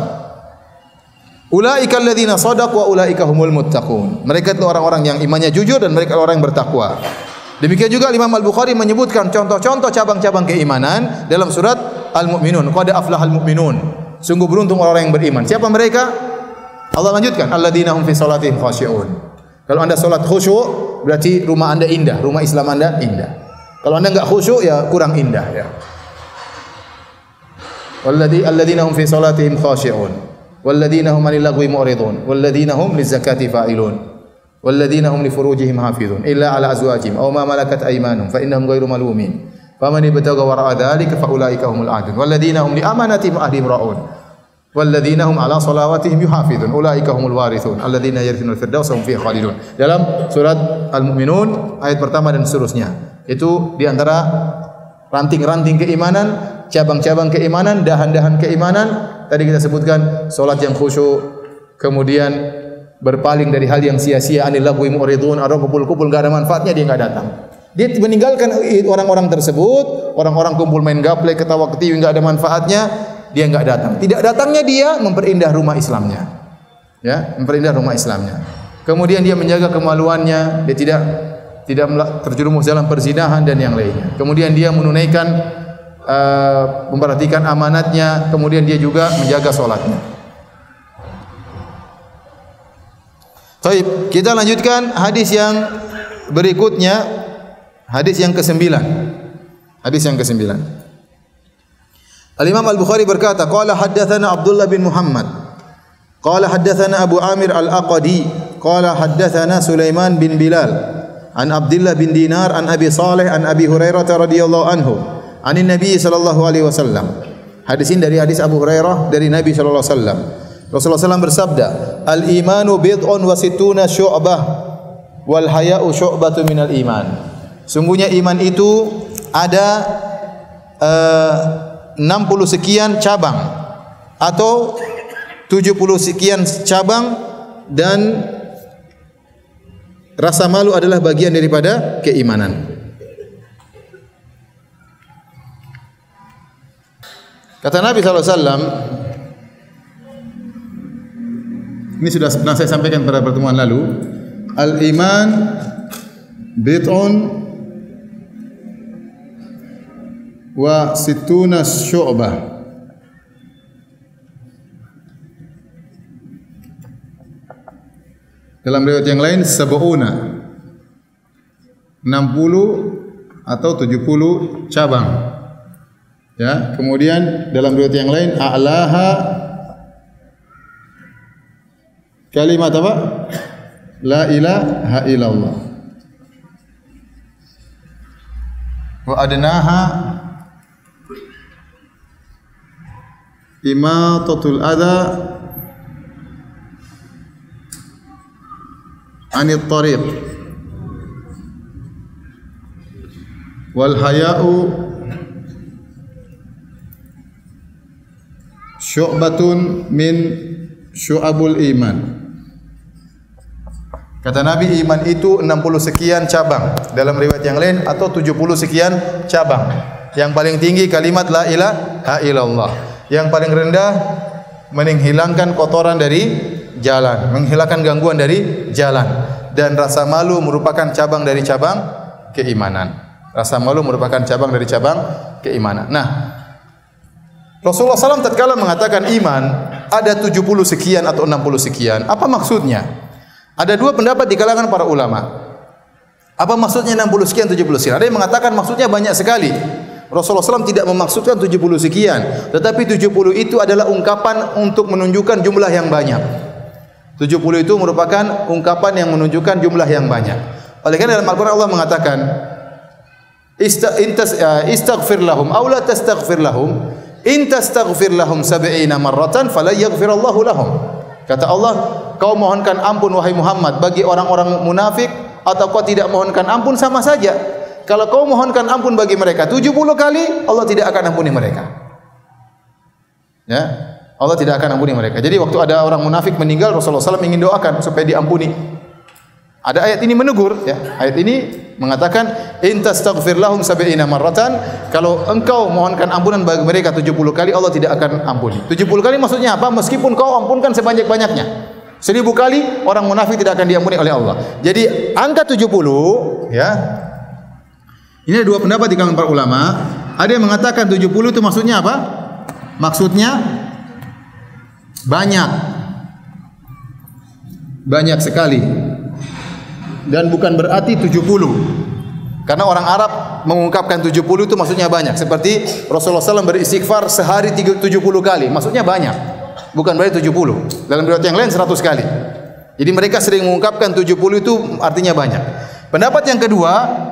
Ulaika alladzina shadaqu wa ulaika humul muttaqun. Mereka itu orang-orang yang imannya jujur dan mereka orang yang bertakwa. Demikian juga Imam Al-Bukhari menyebutkan contoh-contoh cabang-cabang keimanan dalam surat Al-Mu'minun. Qad aflahal mu'minun. Sungguh beruntung orang yang beriman. Siapa mereka? Allah lanjutkan, alladzina hum fi salatihim khashi'un. Kalau Anda salat khusyuk, berarti rumah Anda indah, rumah Islam Anda indah. Kalau Anda enggak khusyuk, ya kurang indah ya. Alladzina hum fi salatihim khashi'un. Walladzina hum 'anil lagwi mu'ridun. Walladzina hum lizakati fa'ilun. Walladzina hum li furujihim hafizun illa 'ala azwajihim aw ma malakat aymanuhum fa innahum ghairu malumin. Faman ibtagha wara'a dzalika fa ulaika humul 'adun. Walladzina hum li amanatihim ahdihim ra'un. Walladzina hum 'ala salawatihim yuhafizun. Ulaika humul warithun alladzina yarithunal firdausa hum fiha khalidun. Dalam surat Al-Mu'minun ayat pertama dan seterusnya. Itu di antara ranting-ranting keimanan, cabang-cabang keimanan, dahan-dahan keimanan. Tadi kita sebutkan salat yang khusyuk, kemudian berpaling dari hal yang sia-sia, anil lagwi mu'ridun, ada kumpul-kumpul enggak ada manfaatnya dia enggak datang. Dia meninggalkan orang-orang tersebut, orang-orang kumpul main gaplek, ketawa ketiwi enggak ada manfaatnya, dia enggak datang. Tidak datangnya dia memperindah rumah Islamnya. Ya, memperindah rumah Islamnya. Kemudian dia menjaga kemaluannya, dia tidak terjerumus dalam perzinahan dan yang lainnya. Kemudian dia menunaikan memperhatikan amanatnya, kemudian dia juga menjaga salatnya. Baik, kita lanjutkan hadis yang berikutnya, hadis yang ke-9. Hadis yang ke-9. Al-Imam Al-Bukhari berkata, qala haddatsana Abdullah bin Muhammad, qala haddatsana Abu Amir Al-Aqadi, qala haddatsana Sulaiman bin Bilal, an Abdullah bin Dinar, an Abi Saleh, an Abi Hurairah radhiyallahu anhu, anin Nabi sallallahu alaihi wasallam. Hadis ini dari hadis Abu Hurairah dari Nabi sallallahu alaihi wasallam. Rasulullah SAW bersabda, al-imanu bid'un wa sittuna syu'bah wal haya'u syu'batu minal iman. Sungguhnya iman itu ada 60 sekian cabang atau 70 sekian cabang, dan rasa malu adalah bagian daripada keimanan. Kata Nabi SAW, ini sudah pernah saya sampaikan pada pertemuan lalu. Al-iman bid'un wa sittuna syu'bah. Dalam riwayat yang lain sab'una, 60 atau 70 cabang. Ya, kemudian dalam riwayat yang lain a'laha kalimat apa? La ilaha illallah. Wa adnaha imatatul adha anit tariq wal haya'u syu'batun min syu'abul iman. Kata Nabi, iman itu 60 sekian cabang. Dalam riwayat yang lain atau 70 sekian cabang. Yang paling tinggi kalimat la ilaha illallah. Yang paling rendah menghilangkan kotoran dari jalan, menghilangkan gangguan dari jalan. Dan rasa malu merupakan cabang dari cabang keimanan. Rasa malu merupakan cabang dari cabang keimanan. Nah, Rasulullah SAW tatkala mengatakan iman ada 70 sekian atau 60 sekian. Apa maksudnya? Ada dua pendapat di kalangan para ulama. Apa maksudnya 60 sekian, 70 sekian? Ada yang mengatakan maksudnya banyak sekali. Rasulullah SAW tidak memaksudkan 70 sekian, tetapi 70 itu adalah ungkapan untuk menunjukkan jumlah yang banyak. 70 itu merupakan ungkapan yang menunjukkan jumlah yang banyak. Oleh karena dalam Al-Quran Allah mengatakan, istaghfir lahum aw la tastaghfir lahum in tastaghfir lahum 70 marratan fala yaghfirallahu lahum. Kata Allah, kau mohonkan ampun wahai Muhammad bagi orang-orang munafik atau kau tidak mohonkan ampun sama saja. Kalau kau mohonkan ampun bagi mereka 70 kali, Allah tidak akan ampuni mereka. Ya, Allah tidak akan ampuni mereka. Jadi waktu ada orang munafik meninggal, Rasulullah SAW ingin doakan supaya diampuni. Ada ayat ini menegur, ya. Ayat ini mengatakan in tastaghfir lahum 70 marratan, kalau engkau mohonkan ampunan bagi mereka 70 kali, Allah tidak akan ampuni. 70 kali maksudnya apa? Meskipun kau ampunkan sebanyak-banyaknya. 1000 kali orang munafik tidak akan diampuni oleh Allah. Jadi angka 70, ya. Ini ada dua pendapat di kalangan para ulama. Ada yang mengatakan 70 itu maksudnya apa? Maksudnya banyak. Banyak sekali. Dan bukan berarti 70. Karena orang Arab mengungkapkan 70 itu maksudnya banyak. Seperti Rasulullah SAW beristighfar sehari 70 kali. Maksudnya banyak. Bukan berarti 70. Dalam riwayat yang lain 100 kali. Jadi mereka sering mengungkapkan 70 itu artinya banyak. Pendapat yang kedua,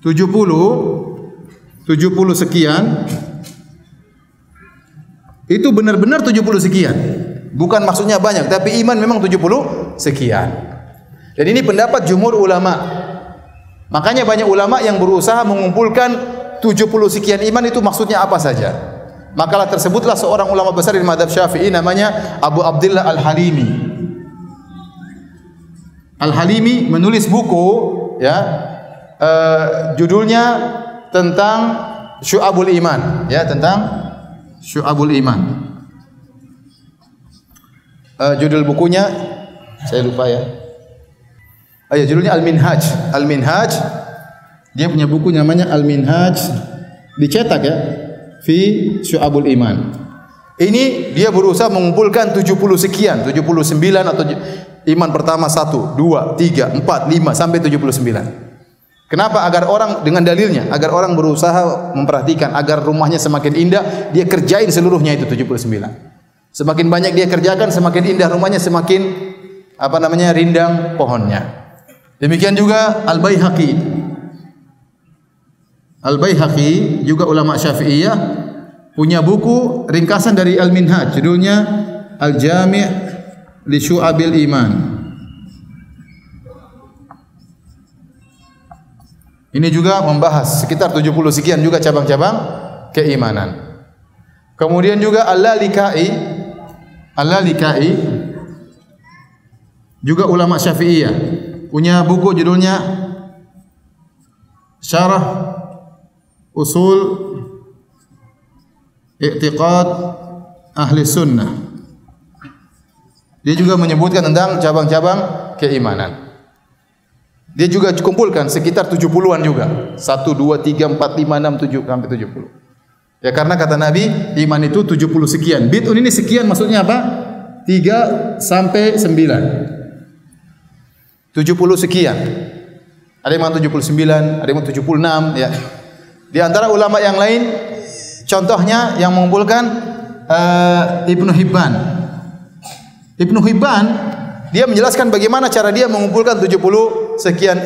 70 sekian itu benar-benar 70 sekian. Bukan maksudnya banyak, tapi iman memang 70 sekian. Dan ini pendapat jumhur ulama. Makanya banyak ulama yang berusaha mengumpulkan 70 sekian iman itu maksudnya apa saja. Makalah tersebutlah seorang ulama besar di mazhab Syafi'i namanya Abu Abdullah Al-Halimi. Al-Halimi menulis buku, ya, judulnya tentang Syu'abul Iman, ya, tentang Syu'abul Iman. Judul bukunya saya lupa, ya. Judulnya Al-Minhaj. Al-Minhaj. Dia punya buku namanya Al-Minhaj, dicetak, ya, fi Syu'abul Iman. Ini dia berusaha mengumpulkan 70 sekian, 79 atau iman pertama 1, 2, 3, 4, 5 sampai 79. Kenapa? Agar orang dengan dalilnya, agar orang berusaha memperhatikan agar rumahnya semakin indah, dia kerjain seluruhnya itu 79. Semakin banyak dia kerjakan, semakin indah rumahnya, semakin rindang pohonnya. Demikian juga Al-Baihaqi. Al-Baihaqi juga ulama Syafi'iyah punya buku ringkasan dari Al-Minhaj, judulnya Al-Jami' li Syu'abil Iman. Ini juga membahas sekitar 70 sekian juga cabang-cabang keimanan. Kemudian juga Al-Lalikai juga ulama Syafi'iyah punya buku judulnya Syarah Usul I'tiqad Ahli Sunnah. Dia juga menyebutkan tentang cabang-cabang keimanan. Dia juga kumpulkan sekitar 70-an juga. 1, 2, 3, 4, 5, 6, 7 sampai 70. Ya, karena kata Nabi, iman itu 70 sekian. Bid'un ini sekian maksudnya apa? 3 sampai 9. 70 sekian. Ada yang 79, ada yang 76, ya. Di antara ulama yang lain, contohnya yang mengumpulkan Ibnu Hibban. Ibnu Hibban dia menjelaskan bagaimana cara dia mengumpulkan 70 sekian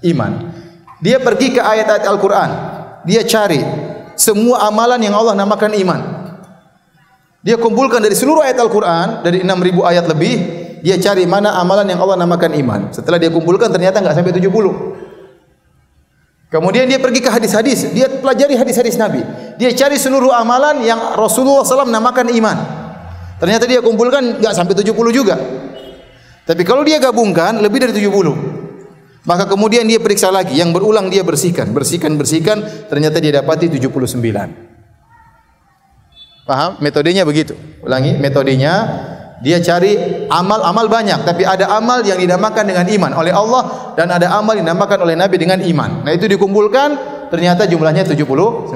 iman. Dia pergi ke ayat-ayat Al-Quran. Dia cari semua amalan yang Allah namakan iman. Dia kumpulkan dari seluruh ayat Al-Quran, dari 6.000 ayat lebih, dia cari mana amalan yang Allah namakan iman. Setelah dia kumpulkan ternyata enggak sampai 70. Kemudian dia pergi ke hadis-hadis, dia pelajari hadis-hadis Nabi. Dia cari seluruh amalan yang Rasulullah SAW namakan iman. Ternyata dia kumpulkan enggak sampai 70 juga. Tapi kalau dia gabungkan lebih dari 70. Maka kemudian dia periksa lagi, yang berulang dia bersihkan, ternyata dia dapati 79. Paham? Metodenya begitu. Ulangi, metodenya dia cari amal-amal banyak, tapi ada amal yang dinamakan dengan iman oleh Allah dan ada amal yang dinamakan oleh Nabi dengan iman. Nah, itu dikumpulkan ternyata jumlahnya 79.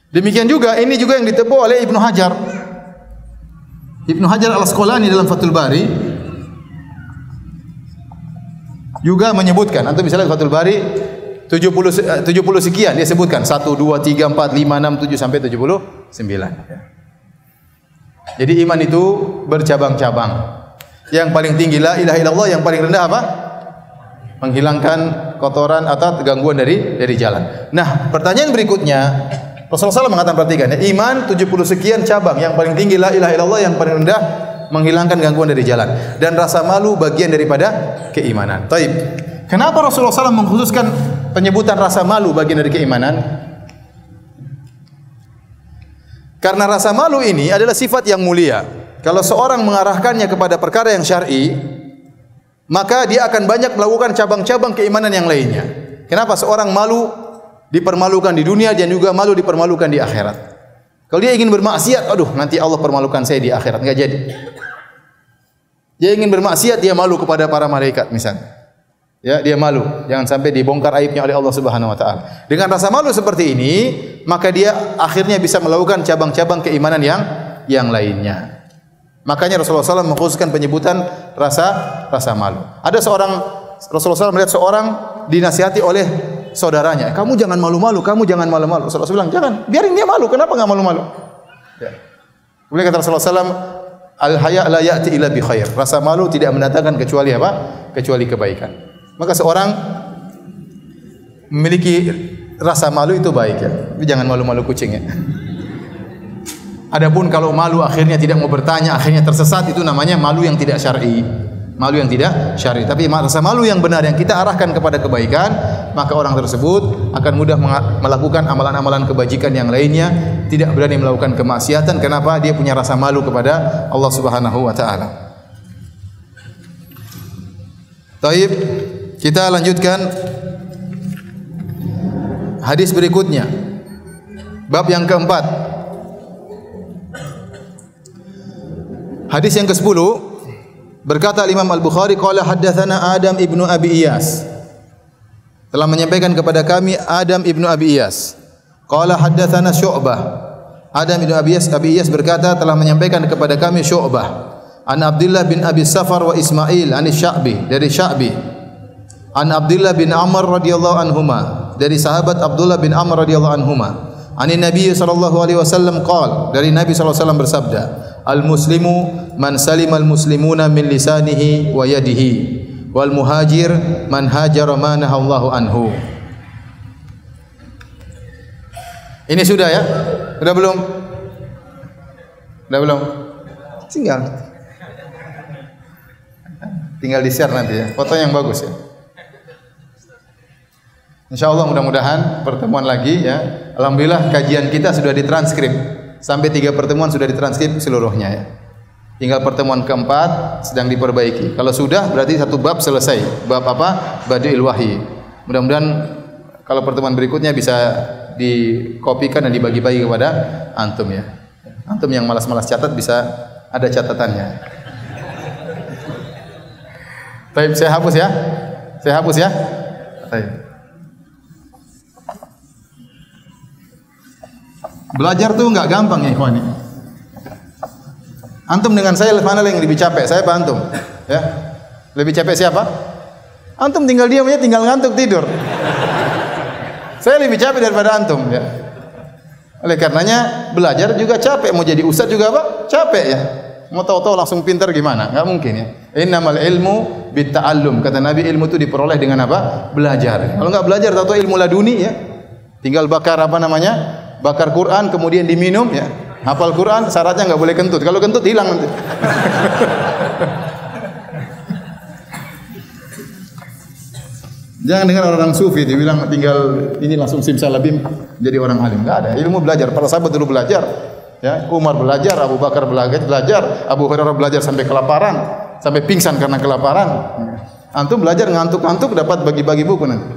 Demikian juga ini juga yang ditempuh oleh Ibnu Hajar. Ibnu Hajar Al-Asqalani dalam Fathul Bari juga menyebutkan, antum bisa lihat Fathul Bari 70 sekian dia sebutkan 1 2 3 4 5 6 7 sampai 79. Jadi iman itu bercabang-cabang. Yang paling tinggi la ilaha illallah, yang paling rendah apa? Menghilangkan kotoran atau gangguan dari jalan. Nah, pertanyaan berikutnya, Rasulullah SAW mengatakan, perhatikan ya, iman 70 sekian cabang, yang paling tinggi la ilaha illallah, yang paling rendah menghilangkan gangguan dari jalan, dan rasa malu bagian daripada keimanan. Taib. Kenapa Rasulullah SAW mengkhususkan penyebutan rasa malu bagian dari keimanan? Karena rasa malu ini adalah sifat yang mulia. Kalau seorang mengarahkannya kepada perkara yang syar'i, maka dia akan banyak melakukan cabang-cabang keimanan yang lainnya. Kenapa? Seorang malu dipermalukan di dunia dan juga malu dipermalukan di akhirat. Kalau dia ingin bermaksiat, aduh nanti Allah permalukan saya di akhirat, enggak jadi. Dia ingin bermaksiat, dia malu kepada para malaikat misalnya. Ya, dia malu, jangan sampai dibongkar aibnya oleh Allah Subhanahu wa taala. Dengan rasa malu seperti ini, maka dia akhirnya bisa melakukan cabang-cabang keimanan yang lainnya. Makanya Rasulullah SAW mengkhususkan penyebutan rasa malu. Ada Rasulullah SAW melihat seorang dinasihati oleh saudaranya, kamu jangan malu-malu, kamu jangan malu-malu. Rasulullah SAW bilang, jangan, biarin dia malu, kenapa enggak malu-malu? Ya. Kemudian kata Rasulullah SAW, al-haya la ya'ti illa bi khair. Rasa malu tidak mendatangkan kecuali apa? Kecuali kebaikan. Maka seorang memiliki rasa malu itu baik ya. Tapi jangan malu-malu kucing ya. Adapun kalau malu akhirnya tidak mau bertanya, akhirnya tersesat, itu namanya malu yang tidak syar'i. Malu yang tidak syar'i. Tapi rasa malu yang benar yang kita arahkan kepada kebaikan, maka orang tersebut akan mudah melakukan amalan-amalan kebajikan yang lainnya, tidak berani melakukan kemaksiatan. Kenapa? Dia punya rasa malu kepada Allah Subhanahu wa taala. Taib. Kita lanjutkan hadis berikutnya. Bab yang keempat. Hadis yang ke-10 berkata Imam Al-Bukhari, qala haddatsana Adam ibnu Abi Iyas. Telah menyampaikan kepada kami Adam ibnu Abi Iyas. Qala haddatsana Syu'bah. Adam ibnu Abi Iyas berkata telah menyampaikan kepada kami Syu'bah. An Abdullah bin Abi Safar wa Ismail an Sya'bi, dari Sya'bi. An Abdullah bin Amr radhiyallahu anhuma, dari sahabat Abdullah bin Amr radhiyallahu anhuma. Anin Nabi sallallahu alaihi wasallam qala, dari Nabi sallallahu alaihi wasallam bersabda, al muslimu man salimal muslimuna min lisanihi wa yadihi, wal muhajir man hajara ma nahallahu anhu. Ini sudah ya? Sudah belum? Sudah belum? Tinggal di-share nanti ya. Foto yang bagus ya. InsyaAllah mudah-mudahan pertemuan lagi ya. Alhamdulillah kajian kita sudah ditranskrip. Sampai 3 pertemuan sudah ditranskrip seluruhnya ya. Tinggal pertemuan keempat sedang diperbaiki. Kalau sudah berarti 1 bab selesai. Bab apa? Badi'il Wahyi. Mudah-mudahan kalau pertemuan berikutnya bisa dikopikan dan dibagi-bagi kepada antum ya. Antum yang malas-malas catat bisa ada catatannya. Baik, saya hapus ya. Baik. Belajar tuh enggak gampang ya ikhwan. Antum dengan saya mana yang lebih capek? Saya apa antum? Ya. Lebih capek siapa? Antum tinggal diam aja, tinggal ngantuk tidur. Saya lebih capek daripada antum ya. Oleh karenanya belajar juga capek, mau jadi ustaz juga apa? Capek ya. Mau tahu-tahu langsung pintar gimana? Enggak mungkin ya. Innamal ilmu bitta'allum. Kata Nabi, ilmu itu diperoleh dengan apa? Belajar. Kalau enggak belajar tahu-tahu ilmu laduni ya. Tinggal bakar apa namanya? Bakar Quran kemudian diminum ya. Hafal Quran syaratnya enggak boleh kentut. Kalau kentut hilang nanti. Jangan dengar orang sufi dia bilang tinggal ini langsung simsalabim jadi orang alim. Enggak ada. Ilmu belajar. Para sahabat dulu belajar. Ya, Umar belajar, Abu Bakar belajar, Abu Hurairah belajar sampai kelaparan, sampai pingsan karena kelaparan. Antum belajar ngantuk-ngantuk dapat bagi-bagi buku nanti.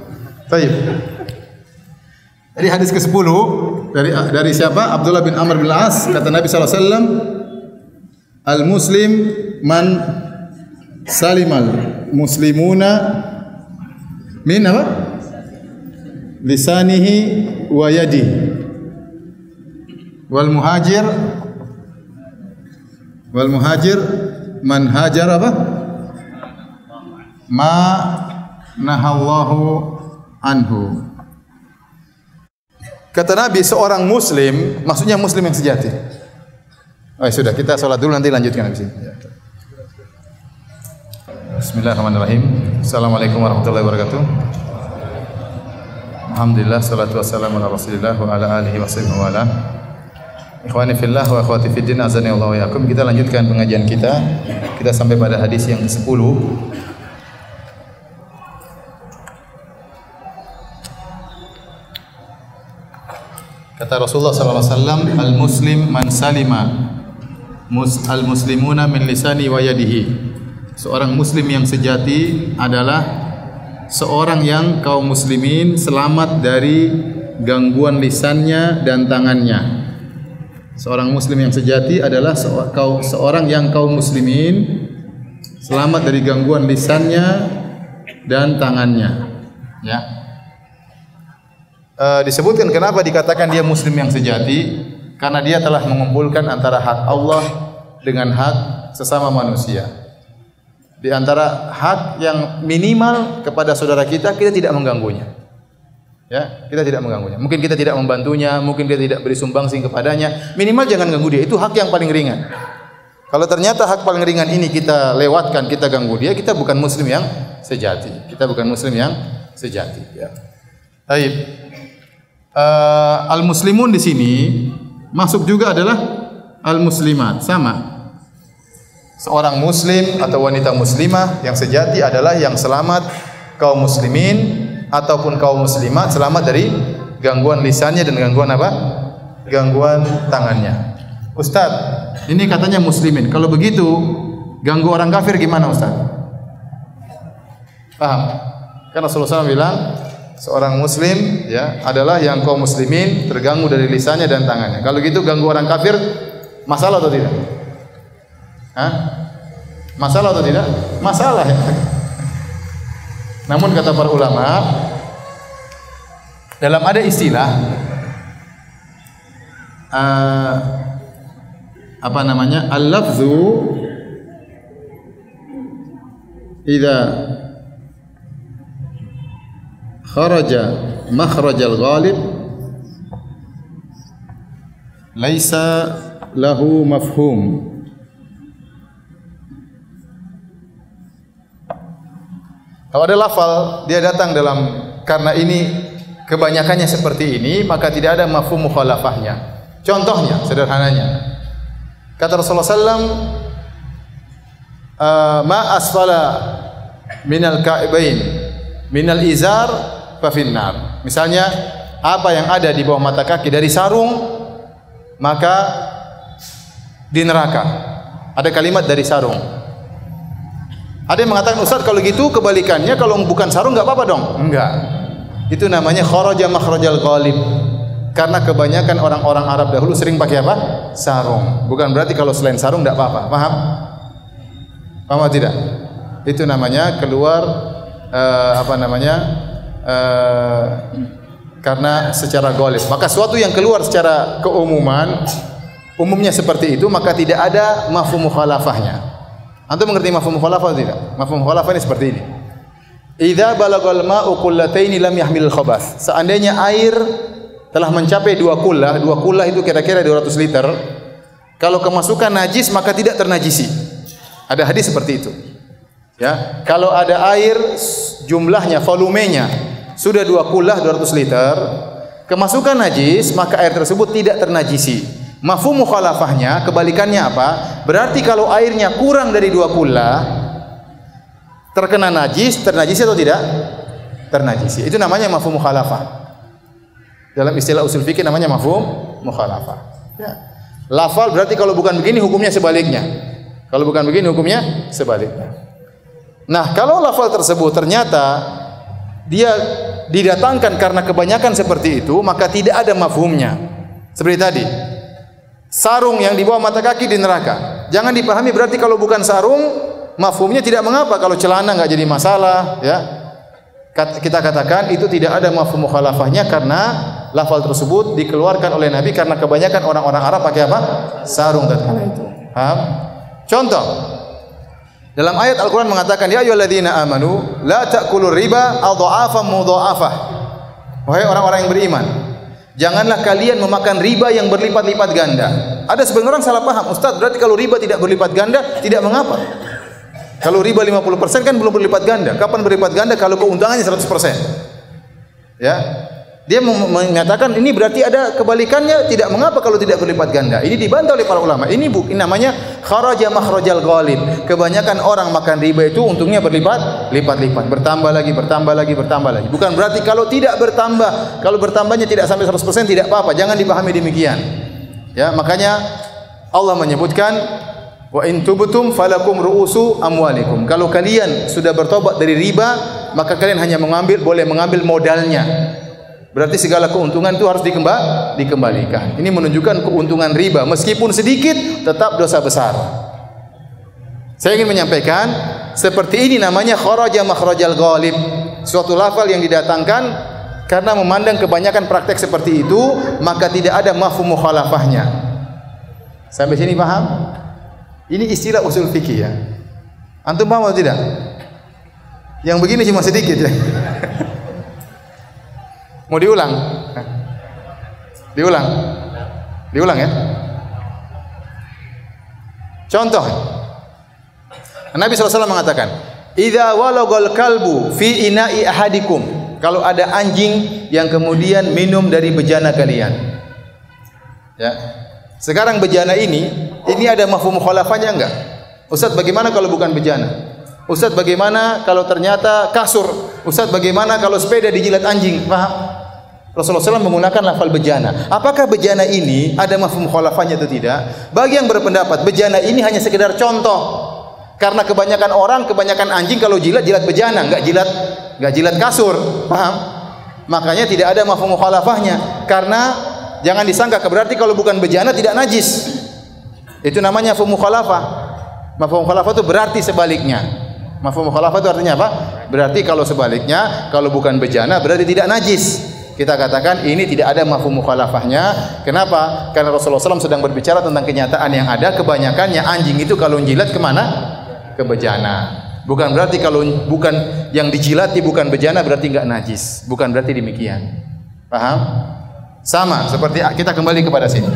Baik. Jadi hadis ke-10 dari siapa? Abdullah bin Amr bin As, kata Nabi sallallahu alaihi wasallam, al-muslim man salimal muslimuna min apa? Lisanihi wa yadihi. Wal muhajir man hajar apa? Ma nahallahu anhu. Kata Nabi, seorang muslim, maksudnya muslim yang sejati. Oh, sudah, kita salat dulu nanti lanjutkan habis ini. Bismillahirrahmanirrahim. Assalamualaikum warahmatullahi wabarakatuh. Alhamdulillah, salatu wassalamu ala Rasulillah wa ala alihi wasahbihi wa ala. Ikhwani fillah wa akhwati fiddin, azani Allah wa yakum. Kita lanjutkan pengajian kita. Kita sampai pada hadis yang ke-10. Kata Rasulullah sallallahu alaihi wasallam, al-muslim man salima al-muslimuna min lisani wa yadihi. Seorang muslim yang sejati adalah seorang yang kaum muslimin selamat dari gangguan lisannya dan tangannya. Seorang muslim yang sejati adalah seorang yang kaum muslimin selamat dari gangguan lisannya dan tangannya. Ya. Disebutkan kenapa dikatakan dia muslim yang sejati, karena dia telah mengumpulkan antara hak Allah dengan hak sesama manusia. Di antara hak yang minimal kepada saudara kita tidak mengganggunya. Ya, kita tidak mengganggunya. Mungkin kita tidak membantunya, mungkin kita tidak beri sumbangsih kepadanya. Minimal jangan ganggu dia. Itu hak yang paling ringan. Kalau ternyata hak paling ringan ini kita lewatkan, kita ganggu dia, kita bukan muslim yang sejati. Kita bukan muslim yang sejati. Ya. Baik. Al-muslimun di sini masuk juga adalah al-muslimat, sama. Seorang muslim atau wanita muslimah yang sejati adalah yang selamat kaum muslimin ataupun kaum muslimat selamat dari gangguan lisannya dan gangguan apa? Gangguan tangannya. Ustaz, ini katanya muslimin. Kalau begitu, ganggu orang kafir gimana, Ustaz? Paham? Karena Rasulullah SAW bilang seorang muslim ya adalah yang kaum muslimin terganggu dari lisannya dan tangannya. Kalau gitu ganggu orang kafir masalah atau tidak? Hah? Masalah atau tidak? Masalah ya. Namun kata para ulama, dalam ada istilah apa namanya? Al-lafzu idza kharaja makhrajal ghalib laisa lahu mafhum. Kalau ada lafal dia datang dalam karena ini kebanyakannya seperti ini, maka tidak ada mafhum mukhalafahnya. Contohnya sederhananya, kata Rasulullah SAW, ma asfala minal ka'bain minal izar fa finnar. Misalnya apa yang ada di bawah mata kaki dari sarung maka di neraka. Ada kalimat dari sarung. Ada yang mengatakan, Ustaz kalau gitu kebalikannya, kalau bukan sarung enggak apa-apa dong? Enggak. Itu namanya kharaja makhrajal ghalib. Karena kebanyakan orang-orang Arab dahulu sering pakai apa? Sarung. Bukan berarti kalau selain sarung enggak apa-apa. Paham? Paham atau tidak? Itu namanya keluar karena secara ghalib. Maka suatu yang keluar secara keumuman, umumnya seperti itu, maka tidak ada mafhum mukhalafahnya. Antum mengerti mafhum mukhalafah atau tidak? Mafhum mukhalafah ini seperti ini. Idza balagal ma'u qullataini lam yahmilul khabath. Seandainya air telah mencapai 2 kullah itu kira-kira 200 liter. Kalau kemasukan najis maka tidak ternajisi. Ada hadis seperti itu. Ya, kalau ada air jumlahnya, volumenya sudah 2 kullah 200 liter, kemasukan najis maka air tersebut tidak ternajisi. Mafhum mukhalafahnya kebalikannya apa? Berarti kalau airnya kurang dari 2 kullah terkena najis, ternajisi atau tidak? Ternajisi. Itu namanya mafhum mukhalafah. Dalam istilah usul fikih namanya mafhum mukhalafah. Ya. Lafal berarti kalau bukan begini hukumnya sebaliknya. Kalau bukan begini hukumnya sebaliknya. Nah, kalau lafal tersebut ternyata dia didatangkan karena kebanyakan seperti itu, maka tidak ada mafhumnya. Seperti tadi, sarung yang di bawah mata kaki di neraka. Jangan dipahami berarti kalau bukan sarung, mafhumnya tidak mengapa. Kalau celana enggak jadi masalah, ya. Kita katakan itu tidak ada mafhum mukhalafahnya karena lafal tersebut dikeluarkan oleh Nabi karena kebanyakan orang-orang Arab pakai apa? Sarung tatkala itu. Paham? Contoh, dalam ayat Al-Quran mengatakan, ya ayyuhalladzina amanu la ta'kulur riba adha'afan mudha'afah. Wahai orang-orang yang beriman, janganlah kalian memakan riba yang berlipat-lipat ganda. Ada sebagian orang salah paham, Ustaz, berarti kalau riba tidak berlipat ganda tidak mengapa. Kalau riba 50% kan belum berlipat ganda. Kapan berlipat ganda? Kalau keuntungannya 100%. Ya. Dia mengatakan ini berarti ada kebalikannya, tidak mengapa kalau tidak berlipat ganda. Ini dibantah oleh para ulama. Ini namanya kharaja makhrajal ghalib. Kebanyakan orang makan riba itu untungnya berlipat-lipat, bertambah lagi. Bukan berarti kalau tidak bertambah, kalau bertambahnya tidak sampai 100% tidak apa-apa. Jangan dipahami demikian. Ya, makanya Allah menyebutkan wa in tubtum falakum ru'usu amwalikum. Kalau kalian sudah bertobat dari riba, maka kalian hanya boleh mengambil modalnya. Berarti segala keuntungan itu harus dikembalikan. Ini menunjukkan keuntungan riba meskipun sedikit tetap dosa besar. Saya ingin menyampaikan seperti ini namanya kharaja makhrajal ghalib. Suatu lafal yang didatangkan karena memandang kebanyakan praktek seperti itu, maka tidak ada mafhum mukhalafahnya. Sampai sini paham? Ini istilah usul fikih ya. Antum paham atau tidak? Yang begini cuma sedikit ya. Mau diulang? Diulang ya. Contoh, Nabi SAW mengatakan, "Idza walagal kalbu fi ina'i ahadikum." Kalau ada anjing yang kemudian minum dari bejana kalian. Ya. Sekarang bejana ini ada mafhum mukhalafahnya enggak? Ustaz, bagaimana kalau bukan bejana? Ustaz, bagaimana kalau ternyata kasur? Ustaz, bagaimana kalau sepeda dijilat anjing? Paham? Rasulullah SAW menggunakan lafal bejana. Apakah bejana ini ada mafhum mukhalafahnya atau tidak? Bagi yang berpendapat bejana ini hanya sekedar contoh. Karena kebanyakan anjing kalau jilat bejana, enggak jilat kasur. Paham? Makanya tidak ada mafhum mukhalafahnya. Karena jangan disangka berarti kalau bukan bejana tidak najis. Itu namanya mafhum mukhalafah. Mafhum mukhalafah itu berarti sebaliknya. Mafhum mukhalafah itu artinya apa? Berarti kalau sebaliknya, kalau bukan bejana berarti tidak najis. Kita katakan ini tidak ada mafhum mukhalafahnya. Kenapa? Karena Rasulullah SAW sedang berbicara tentang kenyataan yang ada. Kebanyakannya anjing itu kalau jilat kemana? Ke bejana. Bukan berarti kalau bukan yang dijilati bukan bejana berarti enggak najis. Bukan berarti demikian. Paham? Sama seperti kita kembali kepada sini.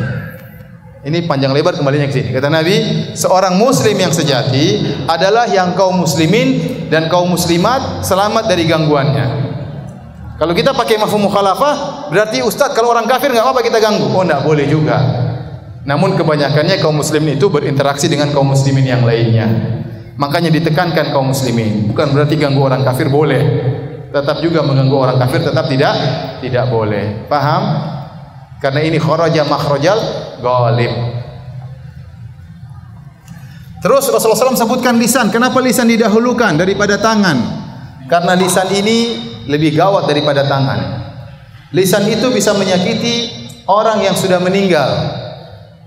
Ini panjang lebar kembalinya ke sini. Kata Nabi, seorang muslim yang sejati adalah yang kaum muslimin dan kaum muslimat selamat dari gangguannya. Kalau kita pakai mafhum mukhalafah, berarti ustaz kalau orang kafir enggak apa-apa kita ganggu. Oh, enggak boleh juga. Namun kebanyakannya kaum muslimin itu berinteraksi dengan kaum muslimin yang lainnya. Makanya ditekankan kaum muslimin. Bukan berarti ganggu orang kafir boleh. Tetap juga mengganggu orang kafir tetap tidak boleh. Paham? Karena ini kharaja makhrajal ghalib. Terus Rasulullah SAW sebutkan lisan. Kenapa lisan didahulukan daripada tangan? Karena lisan ini lebih gawat daripada tangan. Lisan itu bisa menyakiti orang yang sudah meninggal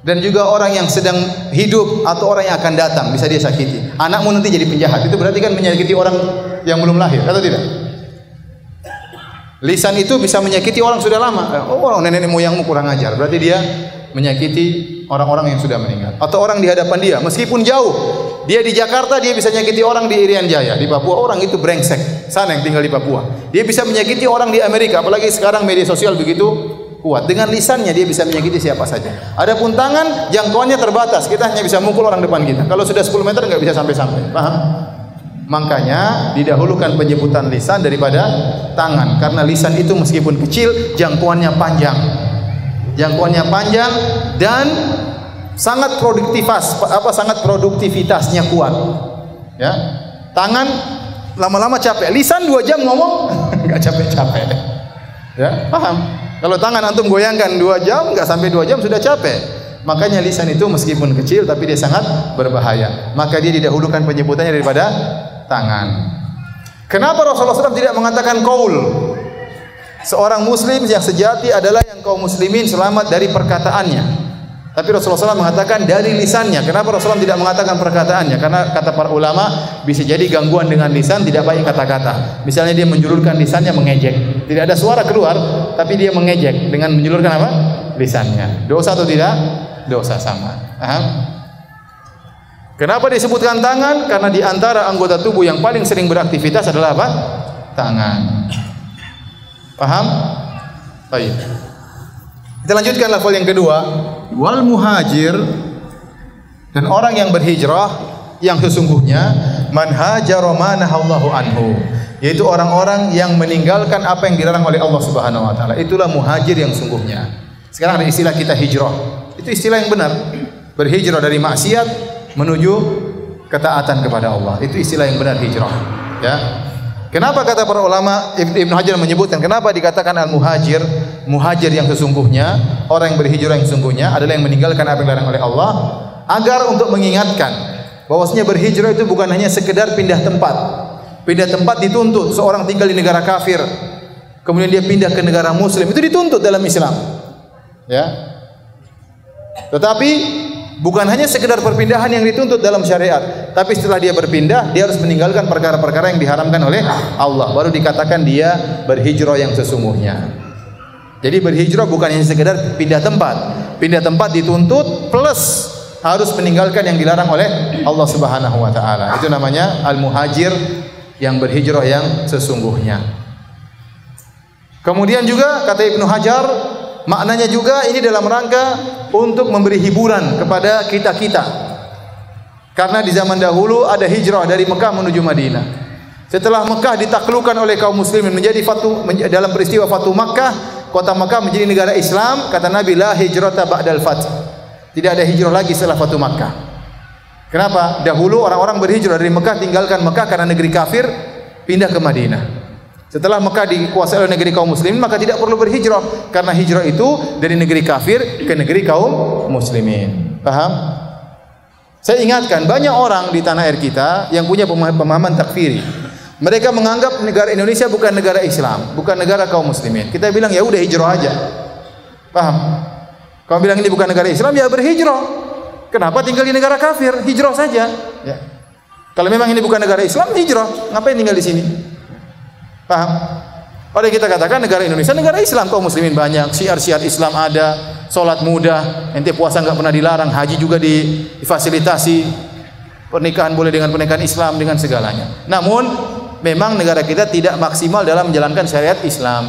dan juga orang yang sedang hidup atau orang yang akan datang bisa dia sakiti. Anakmu nanti jadi penjahat, itu berarti kan menyakiti orang yang belum lahir, atau tidak? Lisan itu bisa menyakiti orang sudah lama. Oh, orang nenek moyangmu kurang ajar, berarti dia menyakiti orang-orang yang sudah meninggal atau orang di hadapan dia meskipun jauh. Dia di Jakarta, dia bisa menyakiti orang di Irian Jaya. Di Papua orang itu brengsek, sana yang tinggal di Papua. Dia bisa menyakiti orang di Amerika, apalagi sekarang media sosial begitu kuat. Dengan lisannya dia bisa menyakiti siapa saja. Adapun tangan, jangkauannya terbatas. Kita hanya bisa mukul orang depan kita. Kalau sudah 10 meter nggak bisa sampai-sampai. Paham? Makanya didahulukan penyebutan lisan daripada tangan. Karena lisan itu meskipun kecil, jangkauannya panjang. Jangkauannya panjang dan sangat produktivitasnya kuat. Ya. Tangan lama-lama capek. Lisan 2 jam ngomong enggak capek-capek. Ya, paham? Kalau tangan antum goyangkan 2 jam, enggak sampai 2 jam sudah capek. Makanya lisan itu meskipun kecil tapi dia sangat berbahaya. Maka dia didahulukan penyebutannya daripada tangan. Kenapa Rasulullah SAW tidak mengatakan qaul? Seorang muslim yang sejati adalah yang kaum muslimin selamat dari perkataannya. Tapi Rasulullah SAW mengatakan dari lisannya. Kenapa Rasulullah tidak mengatakan perkataannya? Karena kata para ulama bisa jadi gangguan dengan lisan, tidak baik kata-kata. Misalnya dia menjulurkan lisannya mengejek. Tidak ada suara keluar, tapi dia mengejek dengan menjulurkan apa? Lisannya. Dosa atau tidak? Dosa sama. Paham? Kenapa disebutkan tangan? Karena di antara anggota tubuh yang paling sering beraktivitas adalah apa? Tangan. Paham? Baik. Kita lanjutkan level yang kedua. Wal muhajir, dan orang yang berhijrah yang sesungguhnya man hajara ma nahallahu anhu, yaitu orang-orang yang meninggalkan apa yang dilarang oleh Allah Subhanahu wa taala. Itulah muhajir yang sungguhnya. Sekarang ada istilah kita hijrah. Itu istilah yang benar. Berhijrah dari maksiat menuju ketaatan kepada Allah. Itu istilah yang benar, hijrah. Ya. Kenapa kata para ulama, Ibnu Hajar menyebutkan kenapa dikatakan al-muhajir, muhajir yang sesungguhnya, orang yang berhijrah yang sesungguhnya adalah yang meninggalkan apa yang dilarang oleh Allah, agar untuk mengingatkan bahwasanya berhijrah itu bukan hanya sekedar pindah tempat. Pindah tempat dituntut. Seorang tinggal di negara kafir, kemudian dia pindah ke negara muslim, itu dituntut dalam Islam. Ya. Tetapi bukan hanya sekedar perpindahan yang dituntut dalam syariat, tapi setelah dia berpindah, dia harus meninggalkan perkara-perkara yang diharamkan oleh Allah. Baru dikatakan dia berhijrah yang sesungguhnya. Jadi berhijrah bukan hanya sekedar pindah tempat. Pindah tempat dituntut plus harus meninggalkan yang dilarang oleh Allah Subhanahu wa taala. Itu namanya al-muhajir, yang berhijrah yang sesungguhnya. Kemudian juga kata Ibnu Hajar, maknanya juga ini dalam rangka untuk memberi hiburan kepada kita-kita. Karena di zaman dahulu ada hijrah dari Mekah menuju Madinah. Setelah Mekah ditaklukkan oleh kaum muslimin dalam peristiwa Fatu Makkah, kota Mekah menjadi negara Islam. Kata Nabi, la hijrata ba'dal fath. Tidak ada hijrah lagi setelah Fatu Makkah. Kenapa? Dahulu orang-orang berhijrah dari Mekah, tinggalkan Mekah karena negeri kafir, pindah ke Madinah. Setelah Mekah dikuasai oleh negeri kaum muslimin, maka tidak perlu berhijrah, karena hijrah itu dari negeri kafir ke negeri kaum muslimin. Paham? Saya ingatkan, banyak orang di tanah air kita yang punya pemahaman takfiri. Mereka menganggap negara Indonesia bukan negara Islam, bukan negara kaum muslimin. Kita bilang ya udah hijrah aja. Paham? Kalau bilang ini bukan negara Islam, ya berhijrah. Kenapa tinggal di negara kafir? Hijrah saja. Ya. Kalau memang ini bukan negara Islam, hijrah. Ngapain tinggal di sini? Paham? Oleh kita katakan negara Indonesia negara Islam, kaum muslimin banyak, syiar-syiar Islam ada, salat mudah, ente puasa enggak pernah dilarang, haji juga difasilitasi, pernikahan boleh dengan pernikahan Islam dengan segalanya. Namun memang negara kita tidak maksimal dalam menjalankan syariat Islam.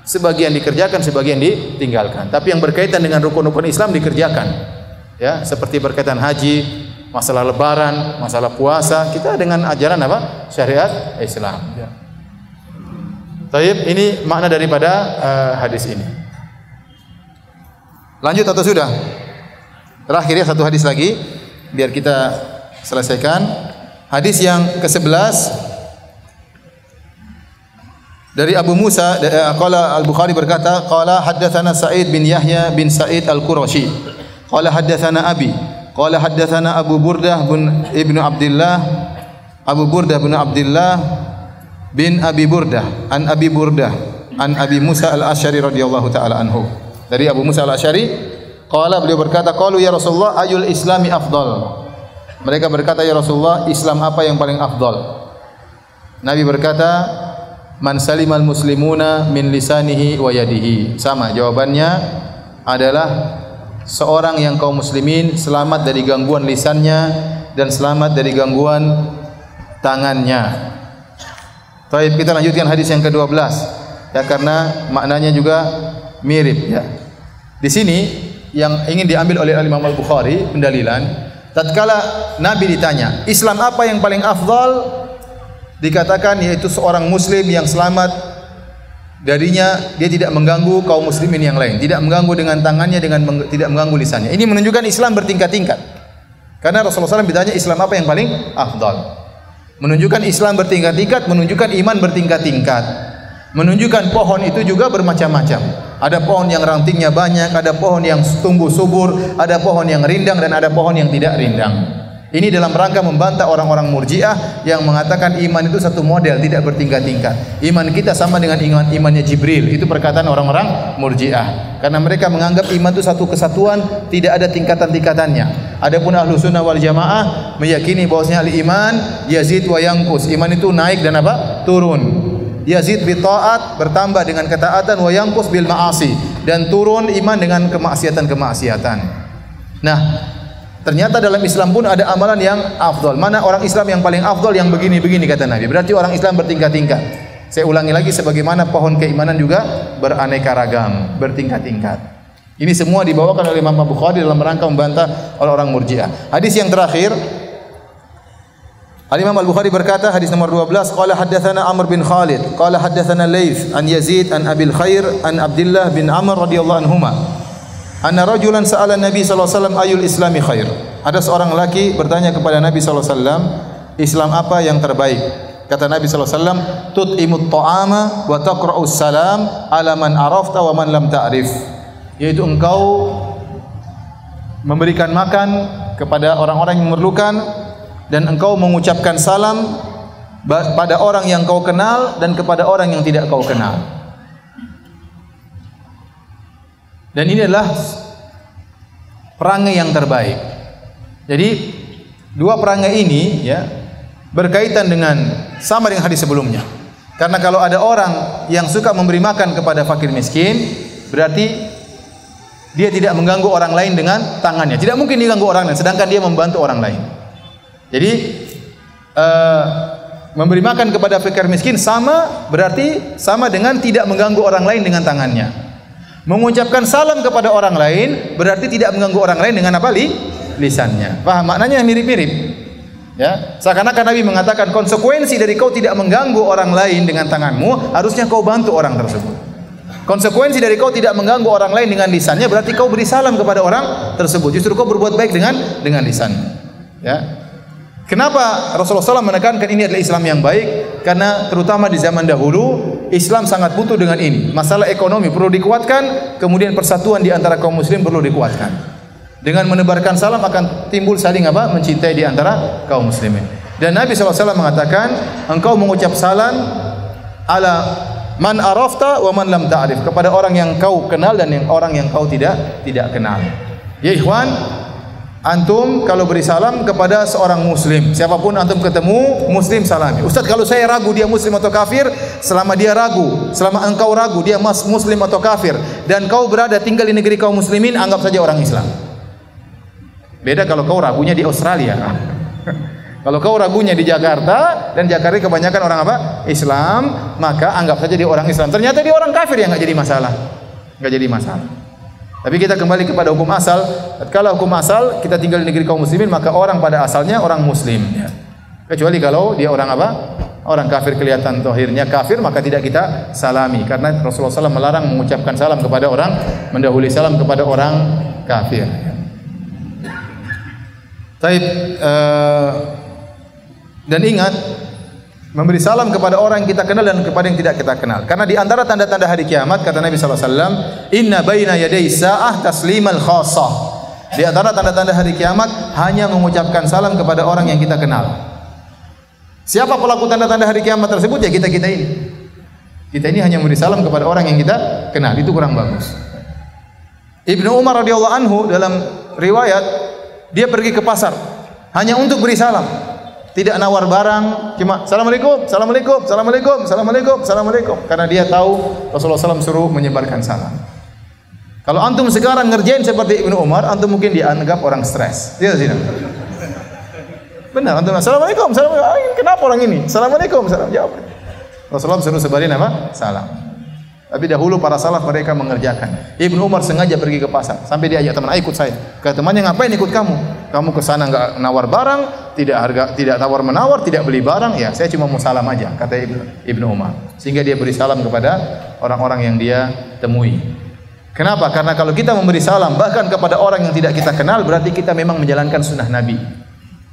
Sebagian dikerjakan, sebagian ditinggalkan. Tapi yang berkaitan dengan rukun-rukun Islam dikerjakan. Ya, seperti berkaitan haji, masalah lebaran, masalah puasa, kita dengan ajaran apa? Syariat Islam. Ya. Taib, ini makna daripada hadis ini. Lanjut atau sudah? Terakhir ya, satu hadis lagi biar kita selesaikan. Hadis yang ke-11 dari Abu Musa, qala Al-Bukhari berkata, qala haddatsana Sa'id bin Yahya bin Sa'id Al-Qurashi. Qala haddatsana Abi. Qala haddatsana Abu Burdah bin Ibnu Abdullah. Abu Burdah bin Abdullah bin Abi Burdah an Abi Burdah an Abi Musa Al-Asy'ari radhiyallahu taala anhu. Dari Abu Musa Al-Asy'ari, qala, beliau berkata, qalu ya Rasulullah ayul islami afdal. Mereka berkata, ya Rasulullah, Islam apa yang paling afdal? Nabi berkata, man salimal muslimuna min lisanihi wa yadihi. Sama jawabannya adalah seorang yang kaum muslimin selamat dari gangguan lisannya dan selamat dari gangguan tangannya. Baik, kita lanjutkan hadis yang ke-12 ya, karena maknanya juga mirip ya. Di sini yang ingin diambil oleh Imam Al-Bukhari pendalilan, tatkala Nabi ditanya, Islam apa yang paling afdal? Dikatakan yaitu seorang muslim yang selamat darinya, dia tidak mengganggu kaum muslimin yang lain, tidak mengganggu dengan tangannya, tidak mengganggu lisannya. Ini menunjukkan Islam bertingkat-tingkat. Karena Rasulullah SAW ditanya Islam apa yang paling afdal. Menunjukkan Islam bertingkat-tingkat, menunjukkan iman bertingkat-tingkat. menunjukkan pohon itu juga bermacam-macam. Ada pohon yang rantingnya banyak, ada pohon yang tumbuh subur, ada pohon yang rindang, dan ada pohon yang tidak rindang. Ini dalam rangka membantah orang-orang Murji'ah yang mengatakan iman itu satu model, tidak bertingkat-tingkat. Iman kita sama dengan imannya Jibril. Itu perkataan orang-orang Murji'ah. Karena mereka menganggap iman itu satu kesatuan, tidak ada tingkatan-tingkatannya. Adapun Ahlus Sunnah wal Jamaah meyakini bahwasanya al-iman yazid wa yanqus. Iman itu naik dan apa? Turun. Yazid bi taat, bertambah dengan ketaatan, wa yanqus bil ma'asi, dan turun iman dengan kemaksiatan-kemaksiatan. Nah, ternyata dalam Islam pun ada amalan yang afdal. Mana orang Islam yang paling afdal? Yang begini-begini kata Nabi. Berarti orang Islam bertingkat-tingkat. Saya ulangi lagi, sebagaimana pohon keimanan juga beraneka ragam, bertingkat-tingkat. Ini semua dibawakan oleh Imam Bukhari dalam rangka membantah orang-orang Murji'ah. Hadis yang terakhir, Al-Imam Al-Bukhari berkata, hadis nomor 12, qala haddatsana Amr bin Khalid, qala haddatsana Laits an Yazid an Abil Khair an Abdullah bin Amr radhiyallahu anhuma. Anna rajulan sa'ala Nabi sallallahu alaihi wasallam ayul islami khair. Ada seorang laki bertanya kepada Nabi sallallahu alaihi wasallam, Islam apa yang terbaik? Kata Nabi sallallahu alaihi wasallam, tut'imut ta'ama wa taqra'us salam ala man arafta wa man lam ta'rif. Yaitu engkau memberikan makan kepada orang-orang yang memerlukan, dan engkau mengucapkan salam pada orang yang kau kenal dan kepada orang yang tidak kau kenal. Dan ini adalah perangai yang terbaik. Jadi dua perangai ini ya berkaitan dengan sama dengan hadis sebelumnya. Karena kalau ada orang yang suka memberi makan kepada fakir miskin, berarti dia tidak mengganggu orang lain dengan tangannya. Tidak mungkin diganggu orang lain, sedangkan dia membantu orang lain. Jadi memberi makan kepada fakir miskin berarti sama dengan tidak mengganggu orang lain dengan tangannya. Mengucapkan salam kepada orang lain berarti tidak mengganggu orang lain dengan apa? Lisannya. Paham maknanya? Mirip-mirip. Ya, seakan-akan Nabi mengatakan konsekuensi dari kau tidak mengganggu orang lain dengan tanganmu, harusnya kau bantu orang tersebut. Konsekuensi dari kau tidak mengganggu orang lain dengan lisannya berarti kau beri salam kepada orang tersebut. Justru kau berbuat baik dengan lisan. Ya. Kenapa Rasulullah SAW menekankan ini adalah Islam yang baik? Karena terutama di zaman dahulu Islam sangat butuh dengan ini. Masalah ekonomi perlu dikuatkan, kemudian persatuan di antara kaum muslim perlu dikuatkan. Dengan menebarkan salam akan timbul saling mencintai di antara kaum muslimin. Dan Nabi SAW mengatakan, engkau mengucap salam ala man arafta wa man lam ta'rif, kepada orang yang kau kenal dan orang yang kau tidak kenal. Ya ikhwan, antum kalau beri salam kepada seorang muslim, siapapun antum ketemu muslim salami. Ustaz, kalau saya ragu dia muslim atau kafir, selama engkau ragu dia muslim atau kafir dan kau berada tinggal di negeri kaum muslimin, anggap saja orang Islam. Beda kalau kau ragunya di Australia. Kalau kau ragunya di Jakarta, dan Jakarta kebanyakan orang apa? Islam, maka anggap saja dia orang Islam. Ternyata dia orang kafir, ya enggak jadi masalah. Enggak jadi masalah. Tapi kita kembali kepada hukum asal. Kalau hukum asal kita tinggal di negeri kaum muslimin, maka orang pada asalnya orang muslim ya. Kecuali kalau dia orang apa? Orang kafir, kelihatan zahirnya kafir, maka tidak kita salami, karena Rasulullah SAW melarang mengucapkan salam kepada orang, mendahului salam kepada orang kafir. Baik, dan ingat, memberi salam kepada orang yang kita kenal dan kepada yang tidak kita kenal. Karena di antara tanda-tanda hari kiamat, kata Nabi SAW, inna baina yaday sa'ah taslimal khassah. Di antara tanda-tanda hari kiamat hanya mengucapkan salam kepada orang yang kita kenal. Siapa pelaku tanda-tanda hari kiamat tersebut? Ya kita-kita ini. Kita ini hanya memberi salam kepada orang yang kita kenal. Itu kurang bagus. Ibnu Umar radhiyallahu anhu dalam riwayat, dia pergi ke pasar hanya untuk beri salam. Tidak nawar barang, cuma assalamualaikum, assalamualaikum, assalamualaikum, assalamualaikum, assalamualaikum. Karena dia tahu Rasulullah SAW suruh menyebarkan salam. Kalau antum sekarang ngerjain seperti Ibnu Umar, antum mungkin dianggap orang stres. Tidak sih? Benar, antum assalamualaikum, assalamualaikum. Kenapa orang ini? Assalamualaikum, salam jawab. Rasulullah suruh sebarin apa? Salam. Tapi dahulu para salaf mereka mengerjakan. Ibnu Umar sengaja pergi ke pasar sampai dia ajak teman, "Ayo ikut saya." Kata temannya, "Ngapain ikut kamu? Kamu ke sana enggak nawar barang, tidak tawar menawar, tidak beli barang." "Ya, saya cuma mau salam aja," kata Ibnu Umar. Sehingga dia beri salam kepada orang-orang yang dia temui. Kenapa? Karena kalau kita memberi salam bahkan kepada orang yang tidak kita kenal, berarti kita memang menjalankan sunnah Nabi.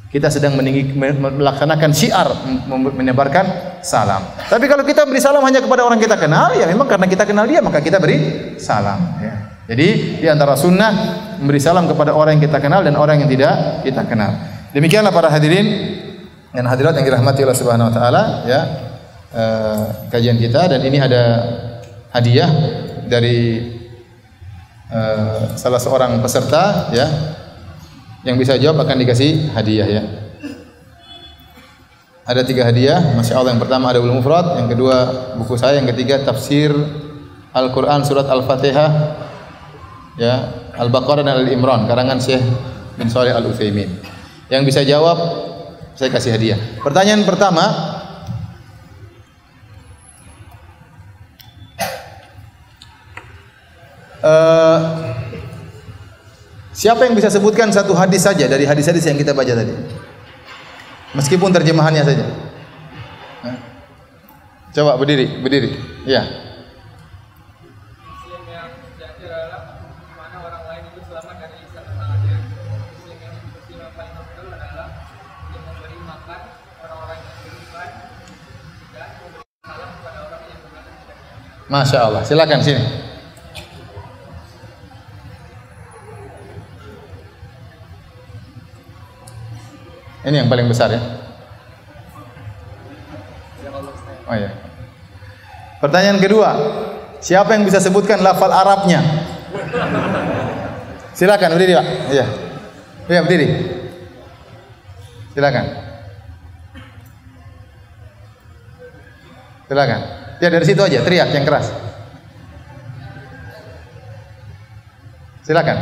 Kita sedang melaksanakan syiar menyebarkan salam. Tapi kalau kita beri salam hanya kepada orang kita kenal, ya memang karena kita kenal dia maka kita beri salam. Ya. Jadi di antara sunnah memberi salam kepada orang yang kita kenal dan orang yang tidak kita kenal. Demikianlah para hadirin dan hadirat yang dirahmati Allah Subhanahu Wa Taala. Ya, kajian kita, dan ini ada hadiah dari salah seorang peserta, ya. Yang bisa jawab akan dikasih hadiah, ya. Ada 3 hadiah, Masya Allah. Yang pertama ada Ulumul Mufrad, yang kedua buku saya, yang ketiga tafsir Al-Quran surat Al-Fatihah, ya, Al-Baqarah dan Al-Imran karangan Syekh bin Shalih Al-Utsaimin. Yang bisa jawab saya kasih hadiah. Pertanyaan pertama, siapa yang bisa sebutkan satu hadis saja dari hadis-hadis yang kita baca tadi? Meskipun terjemahannya saja. Coba berdiri. Ya. Masya Allah. Silakan sini. Ini yang paling besar, ya. Oh ya. Pertanyaan kedua, siapa yang bisa sebutkan lafal Arabnya? Silakan berdiri, Pak. Iya. Iya, berdiri. Silakan. Silakan. Ya dari situ aja, teriak yang keras. Silakan.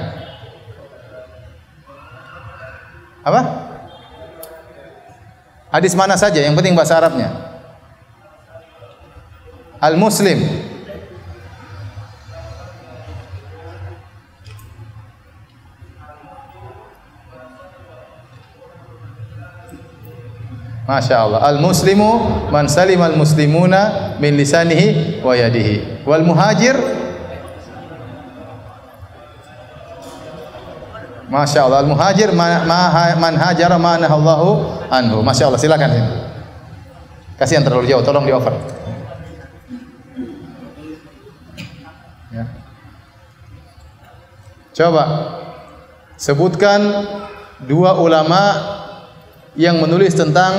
Apa? Hadis mana saja, yang penting bahasa Arabnya. Al-Muslim. Masya Allah. Al-Muslimu man salim al-muslimuna min lisanihi wa yadihi. Wal muhajir. Masya Allah. Al-muhajir man hajara ma nahallahu anhu. Masya Allah. Silakan sini. Kasihan terlalu jauh, tolong di over. Ya. Coba sebutkan 2 ulama yang menulis tentang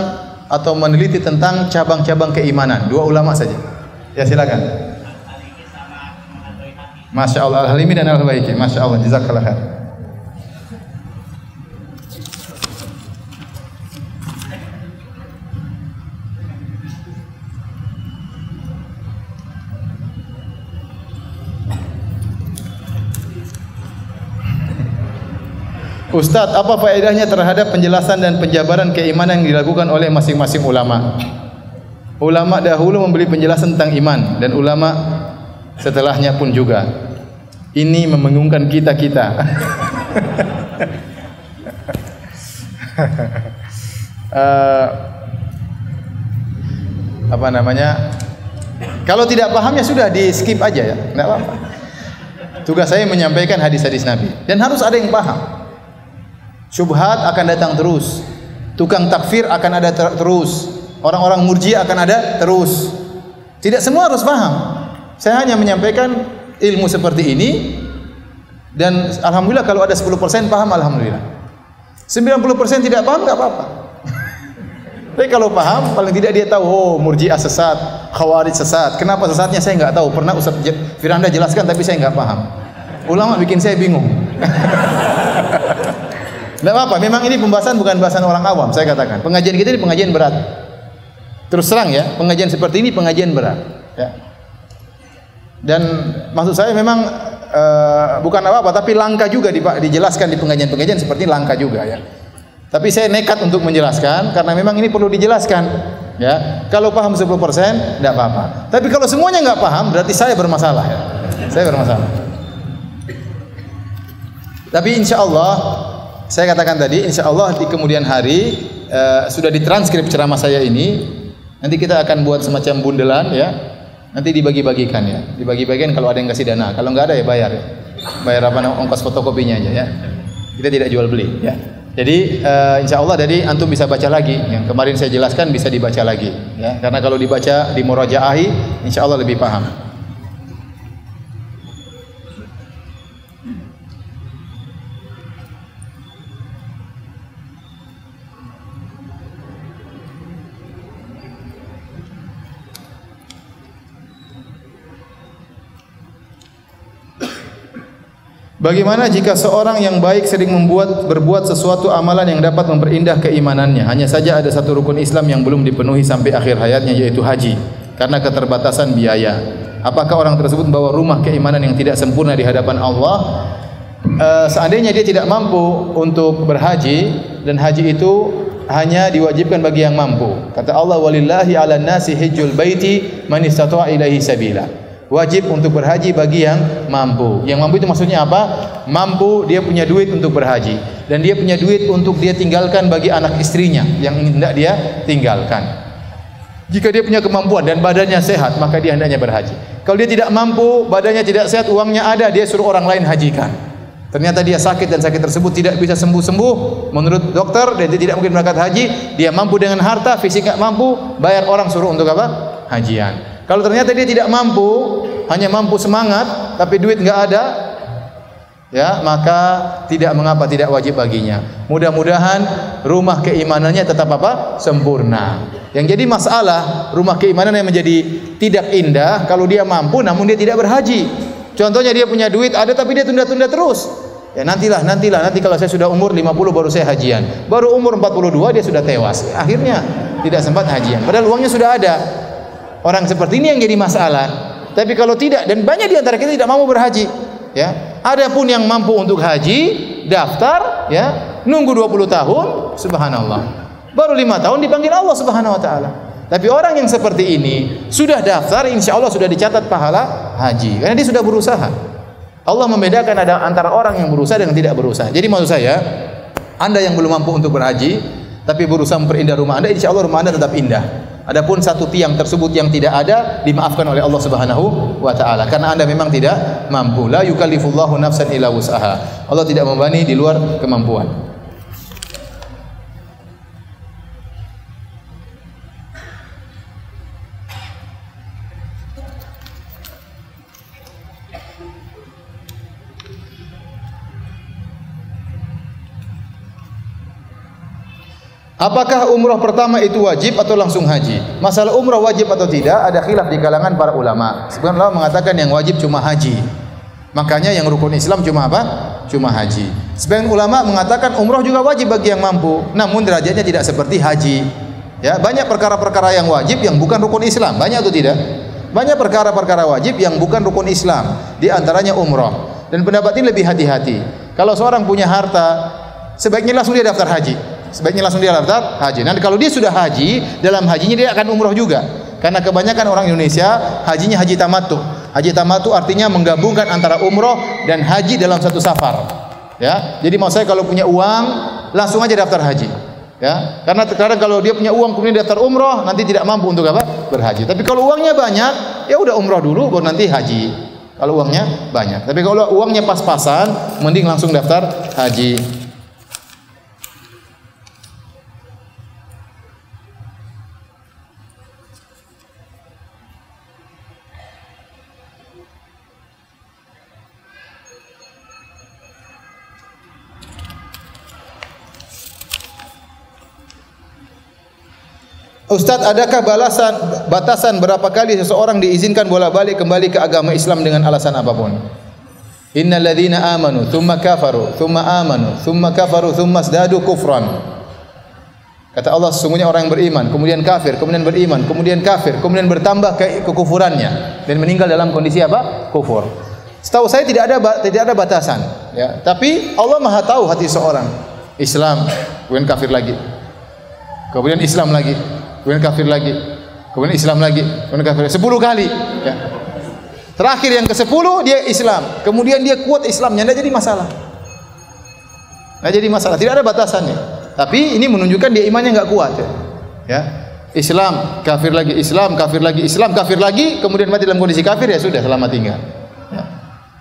atau meneliti tentang cabang-cabang keimanan. 2 ulama saja. Ya silakan. Masya Allah. Al-Halimi dan Al-Baiki. Masya Allah. Jazakallah khair. Ustadz, apa faedahnya terhadap penjelasan dan penjabaran keimanan yang dilakukan oleh masing-masing ulama? Ulama dahulu memberi penjelasan tentang iman dan ulama setelahnya pun juga. Ini membingungkan kita-kita. Apa namanya? Kalau tidak paham ya sudah di skip aja, ya, tidak apa-apa. Tugas saya menyampaikan hadis-hadis Nabi dan harus ada yang paham. Syubhat akan datang terus. Tukang takfir akan ada terus. Orang-orang murji'ah akan ada terus. Tidak semua harus paham. Saya hanya menyampaikan ilmu seperti ini dan alhamdulillah kalau ada 10% paham, alhamdulillah. 90% tidak paham enggak apa-apa. Tapi kalau paham, paling tidak dia tahu, oh murji'ah sesat, khawarij sesat. Kenapa sesatnya saya enggak tahu. Pernah Ustaz Firanda jelaskan tapi saya enggak paham. Ulama bikin saya bingung. Tidak apa-apa, memang ini pembahasan bukan bahasan orang awam. Saya katakan, pengajian kita ini pengajian berat. Terus terang ya, pengajian seperti ini pengajian berat. Ya. Dan maksud saya memang bukan apa-apa, tapi langka juga dijelaskan di pengajian-pengajian seperti ini, langka juga ya. Tapi saya nekat untuk menjelaskan karena memang ini perlu dijelaskan. Ya, kalau paham 10% tidak apa-apa. Tapi kalau semuanya nggak paham, berarti saya bermasalah ya. Saya bermasalah. Tapi insya Allah, saya katakan tadi, insya Allah di kemudian hari sudah ditranskrip ceramah saya ini. Nanti kita akan buat semacam bundelan ya. Nanti dibagi-bagikan ya. Dibagi-bagikan kalau ada yang kasih dana. Kalau nggak ada ya bayar ya. Bayar apa ongkos fotokopinya aja ya. Kita tidak jual beli ya. Jadi insya Allah jadi antum bisa baca lagi. Yang kemarin saya jelaskan bisa dibaca lagi. Ya, karena kalau dibaca di murajaahi, insya Allah lebih paham. Bagaimana jika seorang yang baik sering berbuat sesuatu amalan yang dapat memperindah keimanannya? Hanya saja ada satu rukun Islam yang belum dipenuhi sampai akhir hayatnya, yaitu haji, karena keterbatasan biaya. Apakah orang tersebut membawa rumah keimanan yang tidak sempurna di hadapan Allah? Seandainya dia tidak mampu untuk berhaji, dan haji itu hanya diwajibkan bagi yang mampu. Kata Allah, walillahi 'alan nasi hajjul baiti man istata'a ilaihi sabila. Wajib untuk berhaji bagi yang mampu. Yang mampu itu maksudnya apa? Mampu, dia punya duit untuk berhaji, dan dia punya duit untuk dia tinggalkan bagi anak istrinya yang hendak dia tinggalkan. Jika dia punya kemampuan dan badannya sehat, maka dia hendaknya berhaji. Kalau dia tidak mampu, badannya tidak sehat, uangnya ada, dia suruh orang lain hajikan. Ternyata dia sakit dan sakit tersebut tidak bisa sembuh-sembuh menurut dokter, dan dia tidak mungkin berangkat haji. Dia mampu dengan harta, fisik tidak mampu, bayar orang suruh untuk apa? Hajian. Kalau ternyata dia tidak mampu, hanya mampu semangat, tapi duit enggak ada, ya, maka tidak mengapa, tidak wajib baginya. Mudah-mudahan rumah keimanannya tetap apa? Sempurna. Yang jadi masalah rumah keimanan yang menjadi tidak indah kalau dia mampu namun dia tidak berhaji. Contohnya dia punya duit ada tapi dia tunda-tunda terus. Ya nanti kalau saya sudah umur 50 baru saya hajian. Baru umur 42 dia sudah tewas. Akhirnya tidak sempat hajian. Padahal uangnya sudah ada. Orang seperti ini yang jadi masalah. Tapi kalau tidak, dan banyak di antara kita tidak mau berhaji, ya. Adapun yang mampu untuk haji, daftar, ya, nunggu 20 tahun, subhanallah. Baru 5 tahun dipanggil Allah Subhanahu wa taala. Tapi orang yang seperti ini sudah daftar, insya Allah sudah dicatat pahala haji, karena dia sudah berusaha. Allah membedakan ada antara orang yang berusaha dengan tidak berusaha. Jadi maksud saya, Anda yang belum mampu untuk berhaji, tapi berusaha memperindah rumah Anda, insya Allah rumah Anda tetap indah. Adapun satu tiang tersebut yang tidak ada, dimaafkan oleh Allah Subhanahu wa taala karena Anda memang tidak mampu. La yukallifullahu nafsan illa wus'aha. Allah tidak membebani di luar kemampuan. Apakah umrah pertama itu wajib atau langsung haji? Masalah umrah wajib atau tidak ada khilaf di kalangan para ulama. Sebagian ulama mengatakan yang wajib cuma haji. Makanya yang rukun Islam cuma apa? Cuma haji. Sebagian ulama mengatakan umrah juga wajib bagi yang mampu, namun derajatnya tidak seperti haji. Ya, banyak perkara-perkara yang wajib yang bukan rukun Islam. Banyak atau tidak? Banyak perkara-perkara wajib yang bukan rukun Islam. Di antaranya umrah. Dan pendapat ini lebih hati-hati. Kalau seorang punya harta, sebaiknya langsung dia daftar haji. Sebaiknya langsung dia daftar haji. Nanti kalau dia sudah haji, dalam hajinya dia akan umroh juga. Karena kebanyakan orang Indonesia hajinya haji tamattu. Haji tamattu artinya menggabungkan antara umroh dan haji dalam satu safar. Ya, jadi mau saya kalau punya uang langsung aja daftar haji. Ya, karena terkadang kalau dia punya uang kemudian daftar umroh nanti tidak mampu untuk apa? Berhaji. Tapi kalau uangnya banyak, ya udah umroh dulu baru nanti haji. Kalau uangnya banyak. Tapi kalau uangnya pas-pasan, mending langsung daftar haji. Ustaz, adakah batasan berapa kali seseorang diizinkan bolak-balik kembali ke agama Islam dengan alasan apapun? Innal ladzina amanu tsumma kafaru tsumma amanu tsumma kafaru tsumma zdadu kufran. Kata Allah, sesungguhnya orang yang beriman kemudian kafir, kemudian beriman, kemudian kafir, kemudian bertambah kekufurannya dan meninggal dalam kondisi apa? Kufur. Setahu saya tidak ada batasan, ya. Tapi Allah Maha tahu hati seorang. Islam, kemudian kafir lagi. Kemudian Islam lagi. Kemudian kafir lagi, kemudian Islam lagi, kemudian kafir 10 kali. Ya. Terakhir yang ke-10 dia Islam, kemudian dia kuat Islamnya, tidak jadi masalah. Tidak jadi masalah, tidak ada batasannya. Tapi ini menunjukkan dia imannya enggak kuat. Ya. Islam, kafir lagi, Islam, kafir lagi, Islam, kafir lagi, kemudian mati dalam kondisi kafir, ya sudah selamat tinggal. Ya.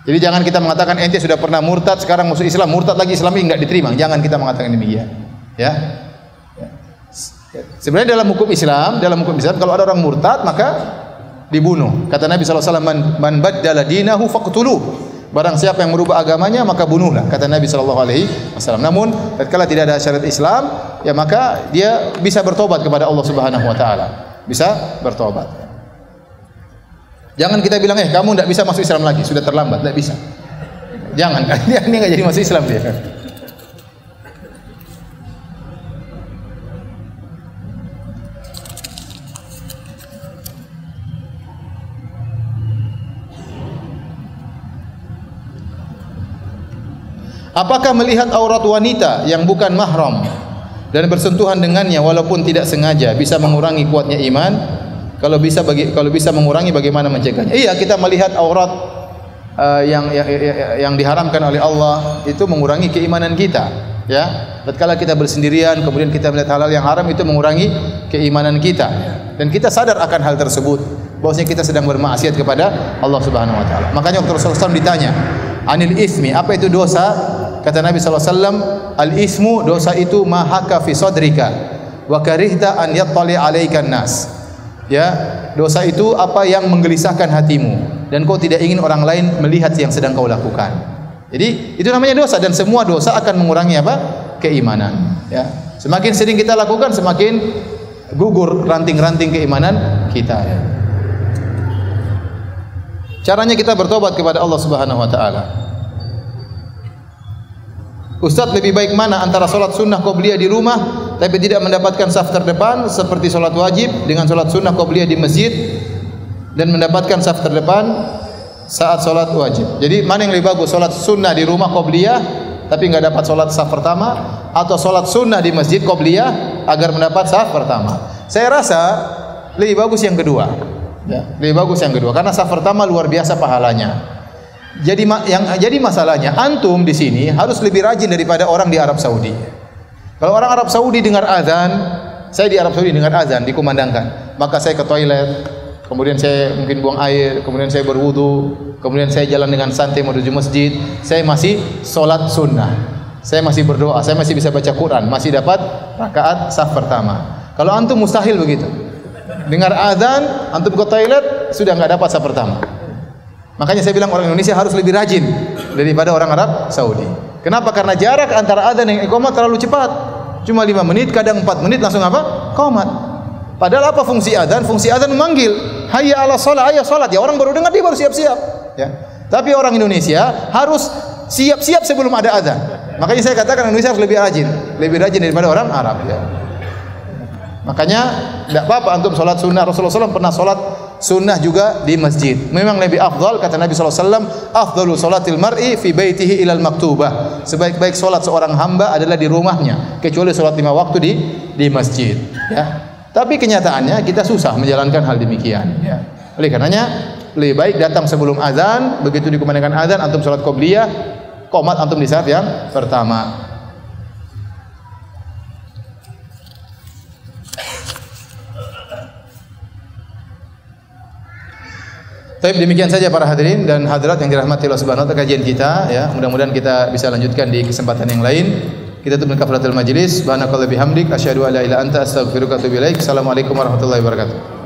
Jadi jangan kita mengatakan ente sudah pernah murtad, sekarang masuk Islam, murtad lagi Islam ini enggak diterima. Jangan kita mengatakan demikian. Ya. Sebenarnya dalam hukum Islam kalau ada orang murtad maka dibunuh. Kata Nabi SAW, man baddala dinahu faqtuluh. Barang siapa yang merubah agamanya maka bunuhlah, kata Nabi SAW. Namun tatkala tidak ada syariat Islam, ya maka dia bisa bertobat kepada Allah Subhanahu wa taala. Bisa bertobat. Jangan kita bilang kamu tidak bisa masuk Islam lagi, sudah terlambat, tidak bisa. Jangan, dia enggak jadi masuk Islam dia. Apakah melihat aurat wanita yang bukan mahram dan bersentuhan dengannya walaupun tidak sengaja bisa mengurangi kuatnya iman? Kalau bisa mengurangi, bagaimana mencegahnya? Iya, kita melihat aurat yang diharamkan oleh Allah itu mengurangi keimanan kita, ya. Tatkala kita bersendirian kemudian kita melihat halal yang haram itu mengurangi keimanan kita, dan kita sadar akan hal tersebut bahwasanya kita sedang bermaksiat kepada Allah Subhanahu wa taala. Makanya waktu Rasulullah SAW ditanya, "Anil ismi," apa itu dosa? Kata Nabi SAW, "Al-ismu," dosa itu ma haka fi sadrika wa karihta an yattali 'alaikan nas. Ya, dosa itu apa yang menggelisahkan hatimu dan kau tidak ingin orang lain melihat yang sedang kau lakukan. Jadi itu namanya dosa, dan semua dosa akan mengurangi apa? Keimanan. Ya, semakin sering kita lakukan semakin gugur ranting-ranting keimanan kita. Ya. Caranya kita bertobat kepada Allah Subhanahu wa taala. Ustaz, lebih baik mana antara solat sunnah qobliyah di rumah tapi tidak mendapatkan saf terdepan seperti solat wajib, dengan solat sunnah qobliyah di masjid dan mendapatkan saf terdepan saat solat wajib? Jadi mana yang lebih bagus, solat sunnah di rumah qobliyah tapi enggak dapat solat saf pertama, atau solat sunnah di masjid qobliyah agar mendapat saf pertama? Saya rasa lebih bagus yang kedua. Ya, lebih bagus yang kedua karena saf pertama luar biasa pahalanya. Jadi masalahnya antum di sini harus lebih rajin daripada orang di Arab Saudi. Kalau orang Arab Saudi dengar azan, saya di Arab Saudi dengar azan dikumandangkan, maka saya ke toilet, kemudian saya mungkin buang air, kemudian saya berwudu, kemudian saya jalan dengan santai menuju masjid, saya masih solat sunnah, saya masih berdoa, saya masih bisa baca Quran, masih dapat rakaat saf pertama. Kalau antum mustahil begitu. Dengar azan, antum ke toilet sudah enggak dapat saf pertama. Makanya saya bilang orang Indonesia harus lebih rajin daripada orang Arab Saudi. Kenapa? Karena jarak antara adzan dan iqamah terlalu cepat. Cuma 5 menit, kadang 4 menit langsung apa? Qomat. Padahal apa fungsi adzan? Fungsi adzan memanggil, hayya 'ala shalah, hayya salat. Ya, orang baru dengar dia baru siap-siap, ya. Tapi orang Indonesia harus siap-siap sebelum ada adzan. Makanya saya katakan Indonesia harus lebih rajin daripada orang Arab, ya. Makanya tidak apa-apa antum salat sunnah. Rasulullah SAW pernah salat sunnah juga di masjid. Memang lebih afdal, kata Nabi SAW, afdalu salatil mar'i fi baitihi ilal maktubah. Sebaik-baik salat seorang hamba adalah di rumahnya, kecuali salat 5 waktu di masjid, ya. Tapi kenyataannya kita susah menjalankan hal demikian, ya. Oleh karenanya lebih baik datang sebelum azan, begitu dikumandangkan azan antum salat qobliyah, qomat antum di saat yang pertama. Baik, demikian saja para hadirin dan hadirat yang dirahmati Allah Subhanahu wa taala kajian kita, ya. Mudah-mudahan kita bisa lanjutkan di kesempatan yang lain. Kita tutup kafaratul majlis. Subhanakallah bihamdik asyhadu an la ilaha illa anta astaghfiruka wa atubu ilaik. Assalamualaikum warahmatullahi wabarakatuh.